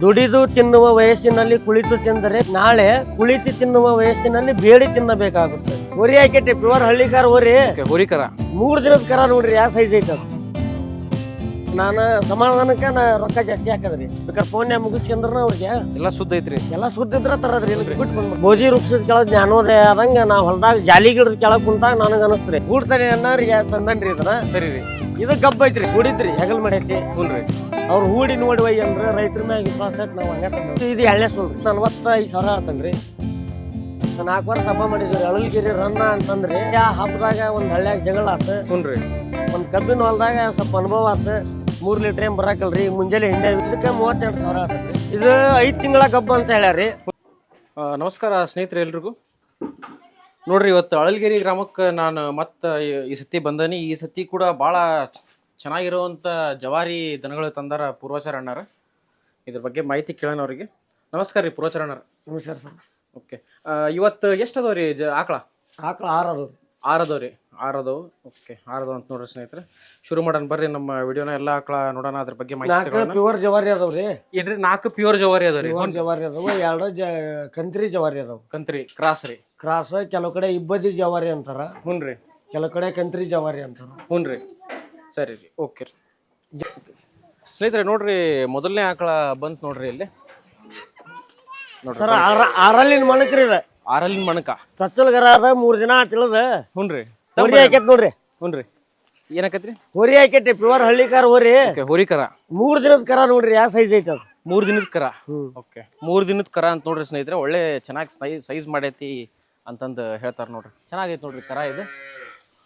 ದುಡಿದು ತಿನ್ನುವ ವಯಸ್ಸಿನಲ್ಲಿ ಕುಳಿತು ತಿಂದರೆ ನಾಳೆ ಕುಳಿತು ತಿನ್ನುವ ವಯಸ್ಸಿನಲ್ಲಿ ಬೇಡಿ ತಿನ್ನಬೇಕಾಗುತ್ತೆ. ಹೊರಿ ಹಾಕೈತಿ ಪ್ಯೂರ್ ಹಳ್ಳಿಕಾರ ಹೊರಿ. ಹೋರಿಕರ 3 ದಿನದ ಕರ ನೋಡ್ರಿ ಯಾವ ಸೈಜ್ ಐತ. ನಾನು ಸಮಾಧಾನಕ್ಕ ರೊಕ್ಕ ಜಾಸ್ತಿ ಹಾಕದ್ರಿ. ಬೇಕಾದ್ರೆ ಫೋನ್ಯಾಗ ಮುಗಿಸ್ಕೊಂಡ್ರ ಅವ್ರಿಗೆ ಎಲ್ಲ ಸುದ್ದ ಐತ್ರಿ. ಎಲ್ಲ ಸುದ್ದ ಇದ್ರ ತರದ್ರಿ. ಬಿಟ್ಟು ಬೋಜಿ ವೃಕ್ಷದ ಕೆಳಗ್ ಜ್ಞಾನೋದಯ ಆದಂಗ ನಾ ಹೊಲದಾಗ ಜಾಲಿ ಗಿಡದ ಕೆಳಗ್ ಕುಂತಾಗ ನನಗ ಅನಸ್ತ್ರಿ ಕೂಡ್ತಾನೆ ಅನ್ನೋರಿಗೆ ತಂದನ್ರಿ ಇದನ್ನ. ಸರಿ ರೀ. ಇದು ಗಬ್ಬ ಐತ್ರಿ, ಕುಡಿದ್ರಿ ಹೆಗಲ್ ಮಾಡೈತಿ. ಹುನ್ರಿ. ಅವ್ರು ಹೂಡಿ ನೋಡಿ ಒಯ್ಯ ಅಂದ್ರ ರೈತರ ಮ್ಯಾಗ ವಿಶ್ವಾಸ ನಾವು ಹಂಗ ಇದು ಎಳ್ಳೆ ಸುಳ್ರಿ. 45,000 ಆತನ್ರಿ. 4 ವರ್ಷ ಹಬ್ಬ ಮಾಡಿದ್ರಿ ಅಳಲ್ಗಿರಿ ರನ್ನ ಅಂತಂದ್ರಿ. ಆ ಹಬ್ಬದಾಗ ಒಂದ್ ಹಳ್ಳ್ಯಾಗ ಜಗಳ ಆತ. ಹುನ್ರಿ. ಒಂದ್ ಕಬ್ಬಿನ ಹೊಲದಾಗ ಸ್ವಲ್ಪ ಅನುಭವ ಆತ. 3 ಲೀಟರ್ ಏನ್ ಬರಾಕಲ್ರಿ. ಮುಂಜಾನೆ ಹಿಂಡೆ ಇದಕ್ಕೆ 32,000 ಆತನ್ರಿ. ಇದು 5 ತಿಂಗಳ ಗಬ್ಬ ಅಂತ ಹೇಳ್ಯಾರಿ. ನಮಸ್ಕಾರ ಸ್ನೇಹಿತರೆ ಎಲ್ರಿಗೂ. ನೋಡ್ರಿ, ಇವತ್ತು ಅಳಲ್ಗಿರಿ ಗ್ರಾಮಕ್ಕೆ ನಾನು ಮತ್ತೆ ಈ ಸತಿ ಬಂದನಿ. ಈ ಸತಿ ಕೂಡ ಭಾಳ ಚೆನ್ನಾಗಿರುವಂಥ ಜವಾರಿ ದನಗಳು ತಂದಾರ ಪೂರ್ವಾಚಾರ ಅಣ್ಣಾರ. ಇದ್ರ ಬಗ್ಗೆ ಮಾಹಿತಿ ಕೇಳೋಣ ಅವ್ರಿಗೆ. ನಮಸ್ಕಾರ ರೀ ಪೂರ್ವಾಚಾರ ಅಣ್ಣಾರ. ನಮಸ್ಕಾರ ಸರ್. ಓಕೆ, ಇವತ್ತು ಎಷ್ಟು ಅದಾವ ರೀ ಆಕಳ? 6 ಅದಾವ. 6 ಅದಾವ ರೀ. 6 ಅದಾವ. ಓಕೆ, 6 ಅದಾವ ಅಂತ ನೋಡ್ರಿ ಸ್ನೇಹಿತರೆ. ಶುರು ಮಾಡೋಣ ಬರ್ರಿ ನಮ್ಮ ವಿಡಿಯೋನ. ಎಲ್ಲ ಆಕಳ ನೋಡೋಣ, ಅದ್ರ ಬಗ್ಗೆ ಮಾಹಿತಿ. 4 ಪ್ಯೂರ್ ಜವಾರಿ ಅದಾವ್ರಿ. ಏನ್ರಿ? 4 ಪ್ಯೂರ್ ಜವಾರಿ ಅದಾವ ರೀ. ಜವಾರಿ ಅದಾವ. 2 ಕಂತ್ರಿ ಜವಾರಿ ಅದಾವ. ಕಂತ್ರಿ ಕ್ರಾಸ್ ರೀ. ಕ್ರಾಸ್. ಕೆಲವು ಕಡೆ ಇಬ್ಬದಿ ಜವಾರಿ ಅಂತಾರ. ಹುನ್ರಿ. ಕೆಲವು ಕಡೆ ಕಂತ್ರಿ ಜವಾರಿ ಅಂತಾರ. ಹುನ್ರಿ. ಸರಿ ರೀ. ಓಕೆ ರೀ. ಸ್ನೇಹಿತರೆ ನೋಡ್ರಿ, ಮೊದಲನೇ ಆಕಳ ಬಂತು ನೋಡ್ರಿ ಇಲ್ಲಿ. ಸರ್, 6 ಮಣಕ್ರಿ. 6 ಮಣಕ ತಚ್ಚಲ್ಗರ ಅದ. 3 ದಿನ ತಿಳಿದ. ಹುನ್ರಿ. ಹೊರಿ ಹಾಕೈತಿ ನೋಡ್ರಿ. ಹುನ್ರಿ. ಏನಾಕೈತ್ರಿ? ಹೊರಿ ಹಾಕೈತಿ ಪ್ಯೂರ್ ಹಳ್ಳಿಕಾರ ಹೊರಿ. ಹೋರಿಕರ 3 ದಿನದ ಕರ ನೋಡ್ರಿ ಯಾವ ಸೈಜ್ ಐತಿ ಅದು. 3 ದಿನದ ಕರ. ಓಕೆ, 3 ದಿನದ ಕರ ಅಂತ ನೋಡ್ರಿ ಸ್ನೇಹಿತರೆ. ಒಳ್ಳೆ ಚೆನ್ನಾಗಿ ಸೈಜ್ ಮಾಡೈತಿ ಅಂತಂದು ಹೇಳ್ತಾರ ನೋಡ್ರಿ. ಚೆನ್ನಾಗೈತಿ ನೋಡ್ರಿ ಕರ ಇದು.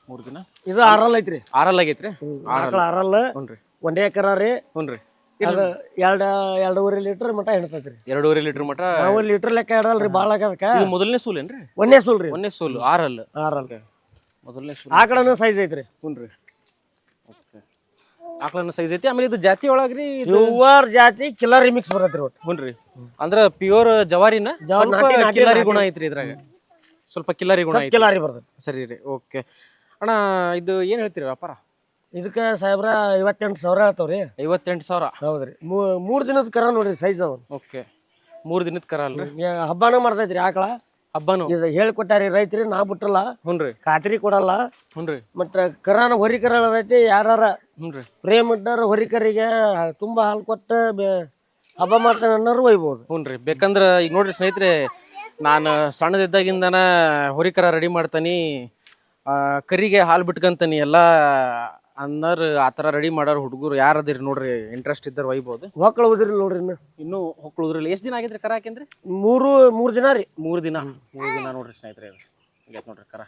3 ದಿನ. ಇದು 6 ಐತ್ರಿ. 6 ಆಗೈತ್ರಿ. 6. ಹುನ್ರಿ. ಒಂದೇ ಕರ ರೀ. ಹುನ್ರಿ. ಅದು 2.5 ಲೀಟರ್ ಮಟ ಹಿಡ್ತೈತ್ರಿ. 2.5 ಲೀಟರ್ ಮಟ. ನಾವು ಲೀಟರ್ ಲೆಕ್ಕ ಇಡಲ್ರಿ ಬಾಳ ಆಗದಕ್ಕ. ಇದು ಮೊದಲನೇ ಸೂಲ್ ಏನ್ರಿ? ಒಂದೇ ಸೂಲ್ ರೀ. ಒಂದೇ ಸೂಲ್. 6 ಮೊದಲನೇ ಸೂಲ್. ಆಕಳನ ಸೈಜ್ ಐತ್ರಿ. ಹುನ್ರಿ. ಓಕೆ, ಆಕಳನ ಸೈಜ್ ಐತಿ. ಆಮೇಲೆ ಇದು ಜಾತಿ ಒಳಗ್ರಿ ಪ್ಯೂರ್ ಜಾತಿ ಕಿಲಾರಿ ಮಿಕ್ಸ್ ಬರತ್ರಿ ಒಟ್ಟು. ಹುನ್ರಿ. ಅಂದ್ರ ಪ್ಯೂರ್ ಜವಾರಿನ ಕಿಲಾರಿ ಗುಣ ಐತ್ರಿ ಇದ್ರಾಗ. ಸ್ವಲ್ಪ ಕಿಲಾರಿ ಗುಣ ಐತಿ. ಕಿಲಾರಿ ಬರ್ತೈತಿ. ಸರಿ ರೀ. ಓಕೆ ಅಣ್ಣ, ಇದು ಏನ್ ಹೇಳ್ತೀರಿ ವ್ಯಾಪಾರ? ಇದಕ್ಕ ಸಾಹೇಬ್ರ 58,000 ಹೇಳ್ತಾವ್ರಿ. 58,000. ಹೌದ್ರಿ. 3 ದಿನದ ಕರ ನೋಡ್ರಿ ಸೈಜ್ ಅವ. ಓಕೆ, 3 ದಿನದ ಕರ ಅಲ್ರಿ. ಹಬ್ಬಾನ ಮಾಡ್ತೈತ್ರಿ ಆಕಳ. ಹಬ್ಬನು ಇದು ಹೇಳ್ಕೊಟ್ಟಾರಿ ರೈತರಿ, ನಾ ಬಿಟ್ರಲ್ಲ. ಹುನ್ರಿ. ಖಾತ್ರಿ ಕೊಡಲ್ಲ. ಹುನ್ರಿ. ಮತ್ತ ಕರಾನ ಹೊರಿ ಕರ ಐತಿ. ಯಾರ ಹುನ್ರಿ ಪ್ರೇಮ್ ಇದ್ದಾರ ಹೊರಿಕರಿಗೆ ತುಂಬಾ ಹಾಲು ಕೊಟ್ಟ ಹಬ್ಬ ಮಾಡ್ತಾನೆ ಅನ್ನೋರು ಒಯ್ಬೋದು. ಹುನ್ರಿ. ಬೇಕಂದ್ರ ಈಗ ನೋಡ್ರಿ ಸ್ನೇಹಿತರೆ, ನಾನು ಸಣ್ಣದಿದ್ದಾಗಿಂದನ ಹೊರಿಕರ ರೆಡಿ ಮಾಡ್ತಾನಿ, ಕರಿಗೆ ಹಾಲು ಬಿಟ್ಕಂತಾನಿ ಎಲ್ಲ ಅನ್ನೋರು. ಆ ಥರ ರೆಡಿ ಮಾಡೋರು ಹುಡುಗರು ಯಾರದಿರಿ ನೋಡ್ರಿ, ಇಂಟ್ರೆಸ್ಟ್ ಇದ್ದಾರ ಒಯ್ಬೋದು. ಹೊಕ್ಕಳು ಉದ್ರಿಲ್ಲ ನೋಡ್ರಿ. ಇನ್ನೂ ಹೊಕ್ಕಳು ಉದ್ರಿಲ್ಲ. ಎಷ್ಟು ದಿನ ಆಗಿದ್ರಿ ಕರ ಹಾಕಿಂದ್ರಿ? 3 ದಿನ ರೀ. 3 ದಿನ. 3 ದಿನ ನೋಡ್ರಿ ಸ್ನೇಹಿತರೆ. ಆಗೈತೆ ನೋಡ್ರಿ ಕರ.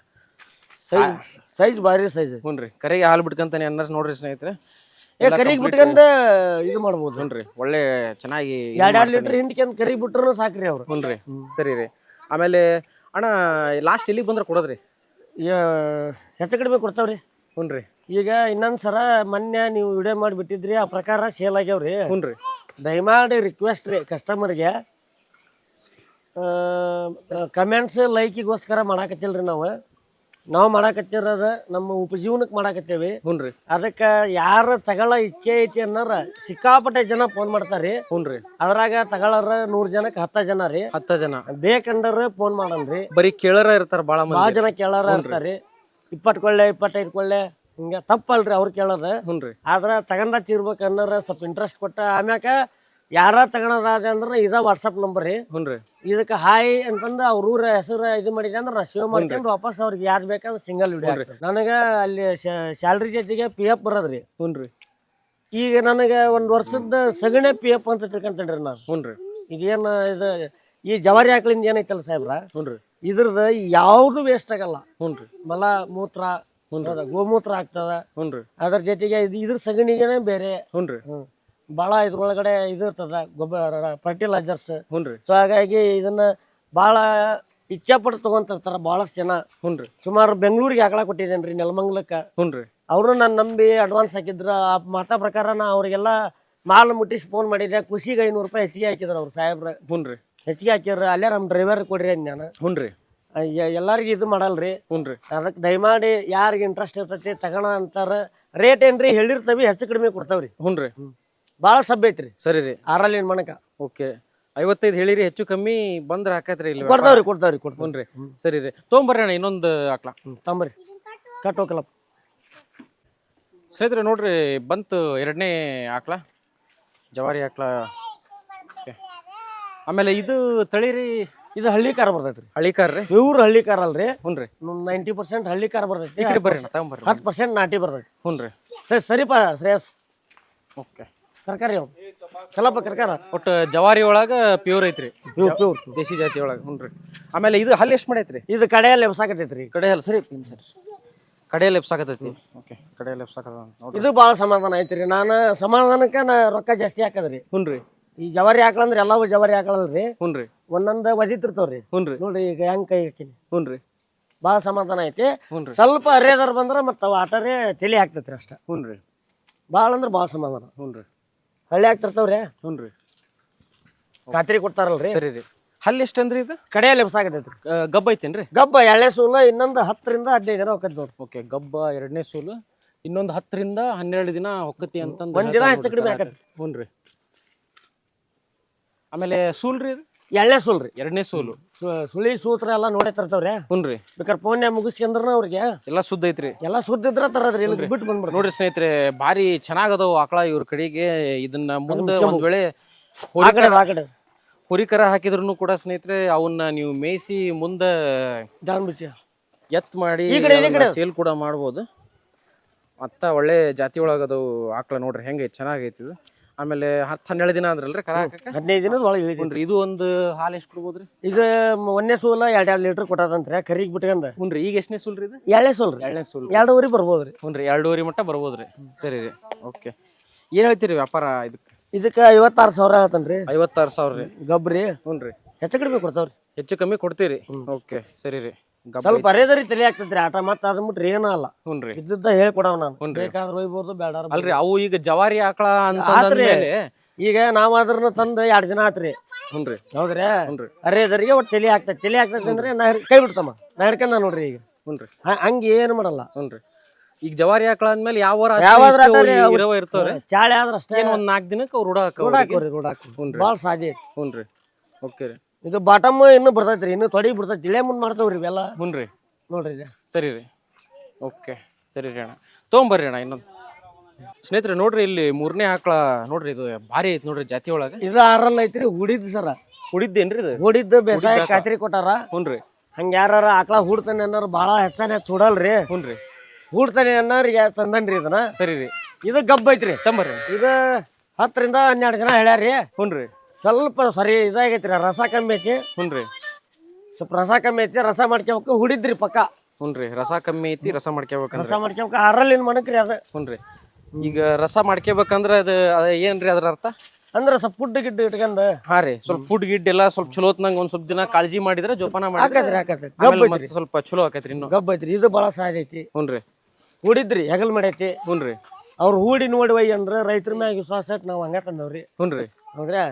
ಸೈಜ್ ಭಾರಿ ಸೈಜ್. ಹುನ್ರಿ. ಕರಿಗೆ ಹಾಲು ಬಿಟ್ಕಂತಾನೆ ಅನ್ನೋರು ನೋಡ್ರಿ ಸ್ನೇಹಿತರೆ. ಕರಿಗೆ ಬಿಟ್ಕಂದ ಇದು ಮಾಡ್ಬೋದು. ಹುನ್ರಿ. ಒಳ್ಳೆ ಚೆನ್ನಾಗಿ 2 ಲೀಟರ್ ಹಿಂಡ್ಕೊಂಡ್ ಕರಿಗೆ ಬಿಟ್ರು ಸಾಕ್ರಿ ಅವ್ರು. ಹುನ್ರಿ. ಸರಿ ರೀ. ಆಮೇಲೆ ಅಣ್ಣ, ಲಾಸ್ಟ್ ಎಲ್ಲಿಗೆ ಬಂದ್ರೆ ಕೊಡೋದ್ರಿ? ಹೆಚ್ಚು ಕಡಿಮೆ ಕೊಡ್ತಾವ್ರಿ. ಹುನ್ರಿ. ಈಗ ಇನ್ನೊಂದ್ಸರ ಮೊನ್ನೆ ನೀವು ವಿಡಿಯೋ ಮಾಡಿ ಬಿಟ್ಟಿದ್ರಿ, ಆ ಪ್ರಕಾರ ಸೇಲ್ ಆಗ್ಯಾವ್ರಿ. ಹುನ್ರಿ. ದಯಮಾಡಿ ರಿಕ್ವೆಸ್ಟ್ ರೀ ಕಸ್ಟಮರ್ಗೆ, ಕಮೆಂಟ್ಸ್ ಲೈಕಿಗೋಸ್ಕರ ಮಾಡಾಕತ್ತಿಲ್ರಿ. ನಾವು ಮಾಡಾಕತ್ತಿರೋದ ನಮ್ಮ ಉಪಜೀವನಕ್ಕೆ ಮಾಡಾಕತ್ತೇವಿ. ಹುನ್ರಿ. ಅದಕ್ಕೆ ಯಾರು ತಗೊಳ ಇಚ್ಛೆ ಐತಿ ಅನ್ನೋರ ಸಿಕ್ಕಾಪಟ್ಟೆ ಜನ ಫೋನ್ ಮಾಡ್ತಾರಿ. ಹುನ್ರಿ. ಅದ್ರಾಗ ತಗೊಳರ 100 ಜನಕ್ಕೆ 10 ಜನ ರೀ. 10 ಜನ ಬೇಕಂದ್ರ ಫೋನ್ ಮಾಡನ್ರಿ. ಬರೀ ಕೇಳರ ಇರ್ತಾರ ಭಾಳ ಜನ ಕೇಳಾರ ಇರ್ತಾರಿ. 20 ಕೊಳ್ಳೆ 25 ಕೊಳ್ಳೆ ಹಿಂಗ ತಪ್ಪಲ್ರಿ ಅವ್ರು ಕೇಳೋದ. ಹುನ್ರಿ. ಆದ್ರ ತಗೊಂಡ ತೀರ್ಬೇಕು ಅನ್ನೋರ ಸ್ವಲ್ಪ ಇಂಟ್ರೆಸ್ಟ್ ಕೊಟ್ಟ ಆಮ್ಯಾಕ ಯಾರ ತಗೊಳೋದಾದ ಅಂದ್ರೆ ಇದ ವಾಟ್ಸಪ್ ನಂಬರ್ ರೀ. ಹುನ್ರಿ. ಇದಕ್ಕೆ ಹಾಯ್ ಅಂತಂದ ಅವ್ರ ಊರ ಹೆಸರು ಇದು ಮಾಡಿದೆ ಅಂದ್ರೆ ನಾ ಸೇವ್ ಮಾಡ್ಕೊಂಡು ವಾಪಸ್ ಅವ್ರಿಗೆ ಯಾರು ಬೇಕಾದ್ರೆ ಸಿಂಗಲ್ ವಿಡಿಯೋ. ನನಗೆ ಅಲ್ಲಿ ಸ್ಯಾಲ್ರಿ ಜೊತೆಗೆ PF ಬರೋದ್ರಿ. ಹುನ್ರಿ. ಈಗ ನನಗೆ 1 ವರ್ಷದ ಸಗಣಿ PF ಅಂತ ತಿಳ್ಕೊಂತೇನ್ರಿ ನಾನು. ಹುನ್ರಿ. ಇದೇನು ಇದು ಈ ಜವಾರಿ ಆಕಳಿಂದ ಏನೈತಲ್ಲ ಸಾಹೇಬ್ರ, ಹುನ್ರಿ, ಇದ್ರದ ಯಾವ್ದು ವೇಸ್ಟ್ ಆಗಲ್ಲ. ಹುನ್ರಿ. ಮಲ ಮೂತ್ರ ಗೋಮೂತ್ರ ಆಗ್ತದ. ಹುನ್ರಿ. ಅದ್ರ ಜೊತೆಗೆ ಇದ್ರ ಸಗಣಿಗೆನೆ ಬೇರೆ. ಹುನ್ರಿ. ಭಾಳ ಇದ್ರೊಳಗಡೆ ಇದು ಇರ್ತದ, ಗೊಬ್ಬರ ಫರ್ಟಿಲೈಸರ್ಸ್. ಹುನ್ರಿ. ಸೊ ಹಾಗಾಗಿ ಇದನ್ನ ಭಾಳ ಇಚ್ಛೆ ಪಟ್ಟು ತಗೊಂತಿರ್ತಾರ ಬಹಳಷ್ಟು ಜನ. ಹುನ್ರಿ. ಸುಮಾರು ಬೆಂಗಳೂರಿಗೆ ಆಕಳ ಕೊಟ್ಟಿದ್ದೇನ್ರಿ, ನೆಲಮಂಗಲಕ್ಕ. ಹುನ್ರಿ. ಅವರು ನನ್ನ ನಂಬಿ ಅಡ್ವಾನ್ಸ್ ಹಾಕಿದ್ರ. ಆ ಮಾತಾ ಪ್ರಕಾರ ನಾ ಅವ್ರಿಗೆಲ್ಲ ಮಾಲ್ ಮುಟ್ಟಿಸಿ ಫೋನ್ ಮಾಡಿದ್ದೆ. ಖುಷಿಗೆ 500 ರೂಪಾಯಿ ಹೆಚ್ಚಿಗೆ ಹಾಕಿದ್ರು ಅವ್ರು ಸಾಹೇಬ್ರ. ಹುನ್ರಿ. ಹೆಚ್ಚಿಗೆ ಹಾಕಿದ್ರ. ಅಲ್ಲೇ ನಮ್ಮ ಡ್ರೈವರ್ ಕೊಡ್ರಿ ನಾನು. ಹುನ್ರಿ. ಎಲ್ಲಾರ್ಗಿ ಇದು ಮಾಡಲ್ರಿ. ಹುನ್ರಿ. ಅದಕ್ಕೆ ದಯಮಾಡಿ ಯಾರಿಗೆ ಇಂಟ್ರೆಸ್ಟ್ ಇರ್ತೈತಿ ತಗೋಣ ಅಂತಾರ. ರೇಟ್ ಏನ್ರಿ ಹೇಳಿರ್ತವಿ, ಹೆಚ್ಚು ಕಡಿಮೆ ಕೊಡ್ತಾವ್ರಿ. ಹುನ್ರಿ. ಭಾಳ ಸಬ್ಬ ಐತ್ರಿ ಸರಿ ರೀ. ಆರಲ್ಲಿನ ಮಣಕ. ಓಕೆ 55 ಹೇಳಿರಿ, ಹೆಚ್ಚು ಕಮ್ಮಿ ಬಂದ್ರೆ ಹಾಕತ್ರಿ ಇಲ್ಲಿ. ಕೊಡ್ತಾವ್ರಿ ಹ್ಞೂ ರೀ. ಸರಿ ರೀ, ತೊಗೊಂಬರ್ರಿ ಅಣ್ಣ ಇನ್ನೊಂದು ಆಕಳ. ತಂಬರಿ ಕಟ್ ಹೋಗಲ್ಲಪ್ಪ. ಸ್ನೇಹಿತರೆ ನೋಡ್ರಿ, ಬಂತು ಎರಡನೇ ಆಕಳ, ಜವಾರಿ ಆಕಳ. ಆಮೇಲೆ ಇದು ತಳಿರಿ, ಇದು ಹಳ್ಳಿ ಕಾರ ಬರ್ತೈತ್ರಿ. ಹಳ್ಳಿ ಕಾರ್ ರೀ, ಪ್ಯೂರ್ ಹಳ್ಳಿ ಕಾರ ಅಲ್ರಿ. ಹ್ಞೂ ರೀ. 90% ಹಳ್ಳಿ ಕಾರ ಬರ್ತೈತಿ. ಈ ಕಡೆ ಬರ್ರಿ ಅಣ್ಣ, ತಗೊಂಬರ್ರಿ. 10% ನಾಟಿ ಬರ್ತೈತಿ. ಹ್ಞೂ ರೀ. ಸರಿಪ ಶ್ರೇಯಸ್. ಓಕೆ, ತರಕಾರಿ ಅವು ಚಲಪ್ಪ ಕರ್ಕಾರ. ಒಟ್ಟು ಜವಾರಿ ಒಳಗ ಪ್ಯೂರ್ ಐತ್ರಿ, ಪ್ಯೂರ್ ದೇಸಿ ಜಾತಿ ಒಳಗ. ಹ್ಞೂ ರೀ. ಆಮೇಲೆ ಇದು ಹಲ್ಲು ಎಷ್ಟು ಮಾಡೈತ್ರಿ? ಇದು ಕಡೆಯಲ್ಲಿ ಎಬ್ಸಾಕತೈತ್ರಿ. ಕಡೆ ಹಲ್ಲು ಸರಿ ಸರಿ, ಕಡೆಯಲ್ಲಿ ಎಬ್ಸಾಕತೈತಿ. ಓಕೆ, ಕಡೆಯಲ್ಲಿ ಎಬ್ಸಾಕದ ನೋಡ್ರಿ. ಇದು ಭಾಳ ಸಮಾಧಾನ ಐತ್ರಿ. ನಾನು ಸಮಾಧಾನಕ್ಕೆ ರೊಕ್ಕ ಜಾಸ್ತಿ ಹಾಕದ್ರಿ. ಹ್ಞೂ ರೀ. ಈ ಜವಾರಿ ಹಾಕಳಂದ್ರೆ ಎಲ್ಲವೂ ಜವಾರಿ ಹಾಕಳಲ್ರಿ. ಹ್ಞೂ ರೀ. ಒಂದೊಂದು ಒದಿತಿರ್ತಾವ್ರಿ. ಹ್ಞೂ ರೀ. ನೋಡ್ರಿ ಈಗ ಹೆಂಗ್ ಕೈ ಹಾಕಿನಿ. ಹ್ಞೂ ರೀ. ಭಾಳ ಸಮಾಧಾನ ಐತಿ. ಹ್ಞೂ ರೀ. ಸ್ವಲ್ಪ ಅರೇದರ್ ಬಂದ್ರೆ ಮತ್ತೆ ಅವು ಆಟರೇ ತಲೆ ಹಾಕ್ತೈತ್ರಿ ಅಷ್ಟ. ಹ್ಞೂ ರೀ. ಭಾಳ ಅಂದ್ರೆ ಭಾಳ ಸಮಾಧಾನ. ಹ್ಞೂ ರೀ. ಹಳ್ಳಿ ಹಾಕ್ತಿರ್ತಾವ್ರಿ. ಹ್ಞೂ ರೀ. ಖಾತ್ರಿ ಕೊಡ್ತಾರಲ್ರಿ. ಸರಿ ರೀ. ಹಲ್ಲು ಎಷ್ಟು ಅಂದ್ರಿ ಇದು? ಕಡೆಯಲ್ಲಿ ಎಬ್ಸಾಕತೈತ್ರಿ. ಗಬ್ಬ ಐತೇನ್ರಿ? ಗಬ್ಬ ಎರಡನೇ ಸೂಲ ಇನ್ನೊಂದು 10ರಿಂದ 15 ದಿನ ಹೋಗತ್ ನೋಡ್ರಿ. ಓಕೆ, ಗಬ್ಬ ಎರಡನೇ ಸೂಲು ಇನ್ನೊಂದು 10ರಿಂದ 12 ದಿನ ಹೊಕ್ಕತಿ ಅಂತಂದು ಒಂದ್ ದಿನ ಹೆಚ್ಚು ಕಡಿಮೆ ಆಕತ್ರಿ. ಹ್ಞೂ ರೀ. ಆಮೇಲೆ ಸೂಲ್ ರೀ, ಇದು ಎರಡನೇ ಸೂಲ್ ರೀ. ಎರಡನೇ ಸೂಲು. ಸುಳಿ ಸೂತ್ರ ಎಲ್ಲ ನೋಡೇ ತರ್ತಾವ್ರಿ. ಹ್ಞೂ ರೀ. ಬೇಕಾದ್ರೆ ಫೋನ್ಯಾಗ ಮುಗಿಸ್ಕೊಂಡ್ರ ಅವ್ರಿಗೆ ಎಲ್ಲ ಸುದ್ದ ಐತ್ರಿ. ಎಲ್ಲ ಸುದ್ದಿದ್ರ ತರದ್ರಿ. ಇಲ್ಲಿ ಬಿಟ್ಟು ಬಂದ್ಬಿಡ್ರಿ. ನೋಡ್ರಿ ಸ್ನೇಹಿತರೆ, ಭಾರಿ ಚೆನ್ನಾಗದವು ಆಕಳ ಇವ್ರ ಕಡೆಗೆ. ಇದನ್ನ ಮುಂದೆ ಒಂದ್ ವೇಳೆ ಆ ಕಡೆ ಹುರಿಕರ ಹಾಕಿದ್ರು ಕೂಡ ಸ್ನೇಹಿತರೆ, ಅವನ್ನ ನೀವು ಮೇಯಿಸಿ ಮುಂದೆ ಜಾನ್ ಬಿಚ್ಚಿ ಎತ್ ಮಾಡಿ ಸೇಲ್ ಕೂಡ ಮಾಡ್ಬೋದು. ಮತ್ತ ಒಳ್ಳೆ ಜಾತಿ ಒಳಗದವು ಆಕಳ. ನೋಡ್ರಿ ಹೆಂಗೈತಿ, ಚೆನ್ನಾಗೈತಿ ಇದು. ಆಮೇಲೆ 10-12 ದಿನ ಅಂದ್ರಲ್ರಿ ಕರ ಹಾಕಕ್ಕೆ? 15 ದಿನದ ಒಳಗೆ ಇಳಿದ್ರಿ. ಇದು ಒಂದು ಹಾಲು ಎಷ್ಟು ಕೊಡ್ಬೋದ್ರಿ? ಇದು ಒಂದನೇ ಸೂಲ 2 ಲೀಟರ್ ಕೊಟ್ಟದಂತ್ರಿ ಕರಿಗೆ ಬಿಟ್ಕಂದ. ಹ್ಞೂ ರೀ. ಈಗ ಎಷ್ಟನೇ ಸೂಲ್ ರೀ ಇದು? ಎರಡನೇ ಸೂಲ್ ರೀ. ಎರಡನೇ ಸೂಲ್. 2.5 ಬರ್ಬೋದ್ರಿ. ಹ್ಞೂ ರೀ, 2.5 ಮಟ್ಟ ಬರ್ಬೋದ್ರಿ. ಸರಿ ರೀ. ಓಕೆ, ಏನು ಹೇಳ್ತೀರಿ ವ್ಯಾಪಾರ ಇದಕ್ಕೆ? ಇದಕ್ಕೆ 56,000 ಆತನ್ರಿ. 56,000 ರೀ. ಗಬ್ರಿ. ಹ್ಞೂ ರೀ. ಹೆಚ್ಚು ಕಡಿಮೆ ಕೊಡ್ತಾವ್ರಿ. ಹೆಚ್ಚು ಕಮ್ಮಿ ಕೊಡ್ತೀರಿ? ಓಕೆ, ಸರಿ ರೀ. ಸ್ವಲ್ಪ ಅರೇದರಿ ತಲೆ ಆಗ್ತೈತ್ರಿ ಆಟ. ಮತ್ತೆ ಅದ್ ಬಿಟ್ರಿ ಏನೂ ಅಲ್ಲ. ಹ್ಞೂ ರೀ. ಇದ್ದದ್ದ ಹೇಳ್ಕೊಡವ್ ನಾನು. ಬೇಕಾದ್ರೆ ಒಯ್ಬೋದು, ಬೇಡ ಅಲ್ರಿ. ಅವು ಈಗ ಜವಾರಿ ಆಕಳ ಅಂತಂದ್ಮೇಲೆ ಈಗ ನಾವ್ ಅದ್ರನ್ನ ತಂದು 2 ದಿನ ಆತ್ರಿ. ಹ್ಞೂ ರೀ. ಹೌದ್ರಿ. ಹ್ಞೂ ರೀ. ಅರೇದರಿಗೆ ಒಟ್ಟು ತಲೆ ಆಗ್ತೈತಿ. ತಲೆ ಆಗ್ತೈತಿ ಅಂದ್ರೆ ನಾ ಕೈ ಬಿಡ್ತಮ್ಮ, ನಾ ಹಿಡ್ಕೊಂಡ ನೋಡ್ರಿ ಈಗ. ಹ್ಞೂ ರೀ. ಹಂಗೆ ಏನು ಮಾಡಲ್ಲ. ಹ್ಞೂ ರೀ. ಈಗ ಜವಾರಿ ಆಕಳ ಅಂದ್ಮೇಲೆ ಯಾವ ಇರ್ತಾವ್ರಿ. ಚಾಳೆ ಆದ್ರ ಅಷ್ಟೇ. ಏನ್ ಒಂದ್ 4 ದಿನಕ್ಕೆ ಅವ್ರು ರೂಢಾಕ್ರಿ. ಭಾಳ ಸಾಧ್ಯ ಐತಿ. ಹ್ಞೂ ರೀ. ಓಕೆ ರೀ. ಇದು ಬಾಟಮ್ ಇನ್ನು ಬರ್ತೈತ್ರಿ, ಇನ್ನು ತೊಡಿ ಬಿಡ್ತೈತಿ. ಇಳೆ ಮುಂದ್ ಮಾಡ್ತಾವ್ರಿ ಇವೆಲ್ಲ. ಹ್ಞೂ ರೀ. ನೋಡ್ರಿ. ಸರಿ ರೀ. ಓಕೆ, ಸರಿ ರೀ ಅಣ್ಣ, ತೊಗೊಂಬರ್ರಿ ಅಣ್ಣ ಇನ್ನೊಂದು. ಸ್ನೇಹಿತರೆ ನೋಡ್ರಿ, ಇಲ್ಲಿ 3ನೇ ಆಕಳ ನೋಡ್ರಿ. ಇದು ಭಾರಿ ಐತಿ ನೋಡ್ರಿ ಜಾತಿ ಒಳಗ. ಇದು 6 ಐತ್ರಿ. ಹುಡಿದ್ ಸರ. ಹುಡಿದ್ದೇನ್ರಿ ಇದು? ಹುಡಿದ್ದು ಬೇಸಾಯ ಖಾತ್ರಿ ಕೊಟ್ಟಾರ. ಹ್ಞೂ ರೀ. ಹಂಗ ಯಾರ ಆಕಳ ಹೂಡ್ತಾನೆ ಅನ್ನೋರು ಭಾಳ ಹೆಚ್ಚಾನೆ ಸುಡಲ್ರಿ. ಹ್ಞೂ ರೀ. ಹೂಡ್ತಾನೆ ಅನ್ನೋರಿಗೆ ತಂದನ್ರಿ ಇದನ್ನ. ಸರಿ ರೀ. ಇದು ಗಬ್ಬ ಐತ್ರಿ. ತಂಬರ್ರಿ. ಇದು 10ರಿಂದ 12 ದಿನ ಹೇಳ್ಯಾರಿ. ಹ್ಞೂ ರೀ. ಸ್ವಲ್ಪ ಸರಿ ಇದಾಗೈತ್ರಿ. ರಸ ಕಮ್ಮಿ ಐತಿ. ಹ್ಞೂ ರೀ. ಸ್ವಲ್ಪ ರಸ ಕಮ್ಮಿ ಐತಿ. ರಸ ಮಾಡ್ಕೋಬೇಕು. ಹುಡಿದ್ರಿ ಪಕ್ಕ. ಹ್ಞೂ ರೀ. ರಸ ಕಮ್ಮಿ ಐತಿ, ರಸ ಮಾಡ್ಕೋಬೇಕಂದ್ರೆ. ರಸ ಮಾಡ್ಕೋಬೇಕು. 6 ಮಣಕ್ರಿ ಅದ. ಹ್ಞೂ ರೀ. ಈಗ ರಸ ಮಾಡ್ಕೋಬೇಕಂದ್ರ ಅದು ಏನ್ರಿ ಅದ್ರ ಅರ್ಥ? ಅಂದ್ರೆ ಸ್ವಲ್ಪ ಫುಡ್ ಗಿಡ್ ಇಟ್ಕೊಂಡ್. ಹಾ ರೀ. ಸ್ವಲ್ಪ ಫುಡ್ ಗಿಡ್ ಎಲ್ಲ ಸ್ವಲ್ಪ ಚಲೋ ಹೊತ್ನಂಗ ಒಂದ್ ಸ್ವಲ್ಪ ದಿನ ಕಾಳಜಿ ಮಾಡಿದ್ರೆ, ಜೋಪಾನ ಮಾಡಿದ್ರೆ ಹಾಕತ್ರಿ. ಸ್ವಲ್ಪ ಚಲೋ ಆಕೈತ್ರಿ. ಇನ್ನು ಗಬ್ಬ ಐತ್ರಿ. ಇದು ಭಾಳ ಸಾಧ್ಯ ಐತಿ. ಹ್ಞೂ ರೀ. ಹುಡಿದ್ರಿ ಹೆಗಲ್ ಮಾಡೈತಿ. ಹ್ಞೂ ರೀ. ಅವ್ರು ಹೂಡಿ ನೋಡಿ ಒಯ್ಯಿ ಅಂದ್ರ ರೈತರ ಮ್ಯಾಗ ವಿಶ್ವಾಸ ಇಟ್ಟು ನಾವು ಹಂಗ ತಂದವ್ರಿ. ಹ್ಞೂ ರೀ. ಹೌದ್ರಾ.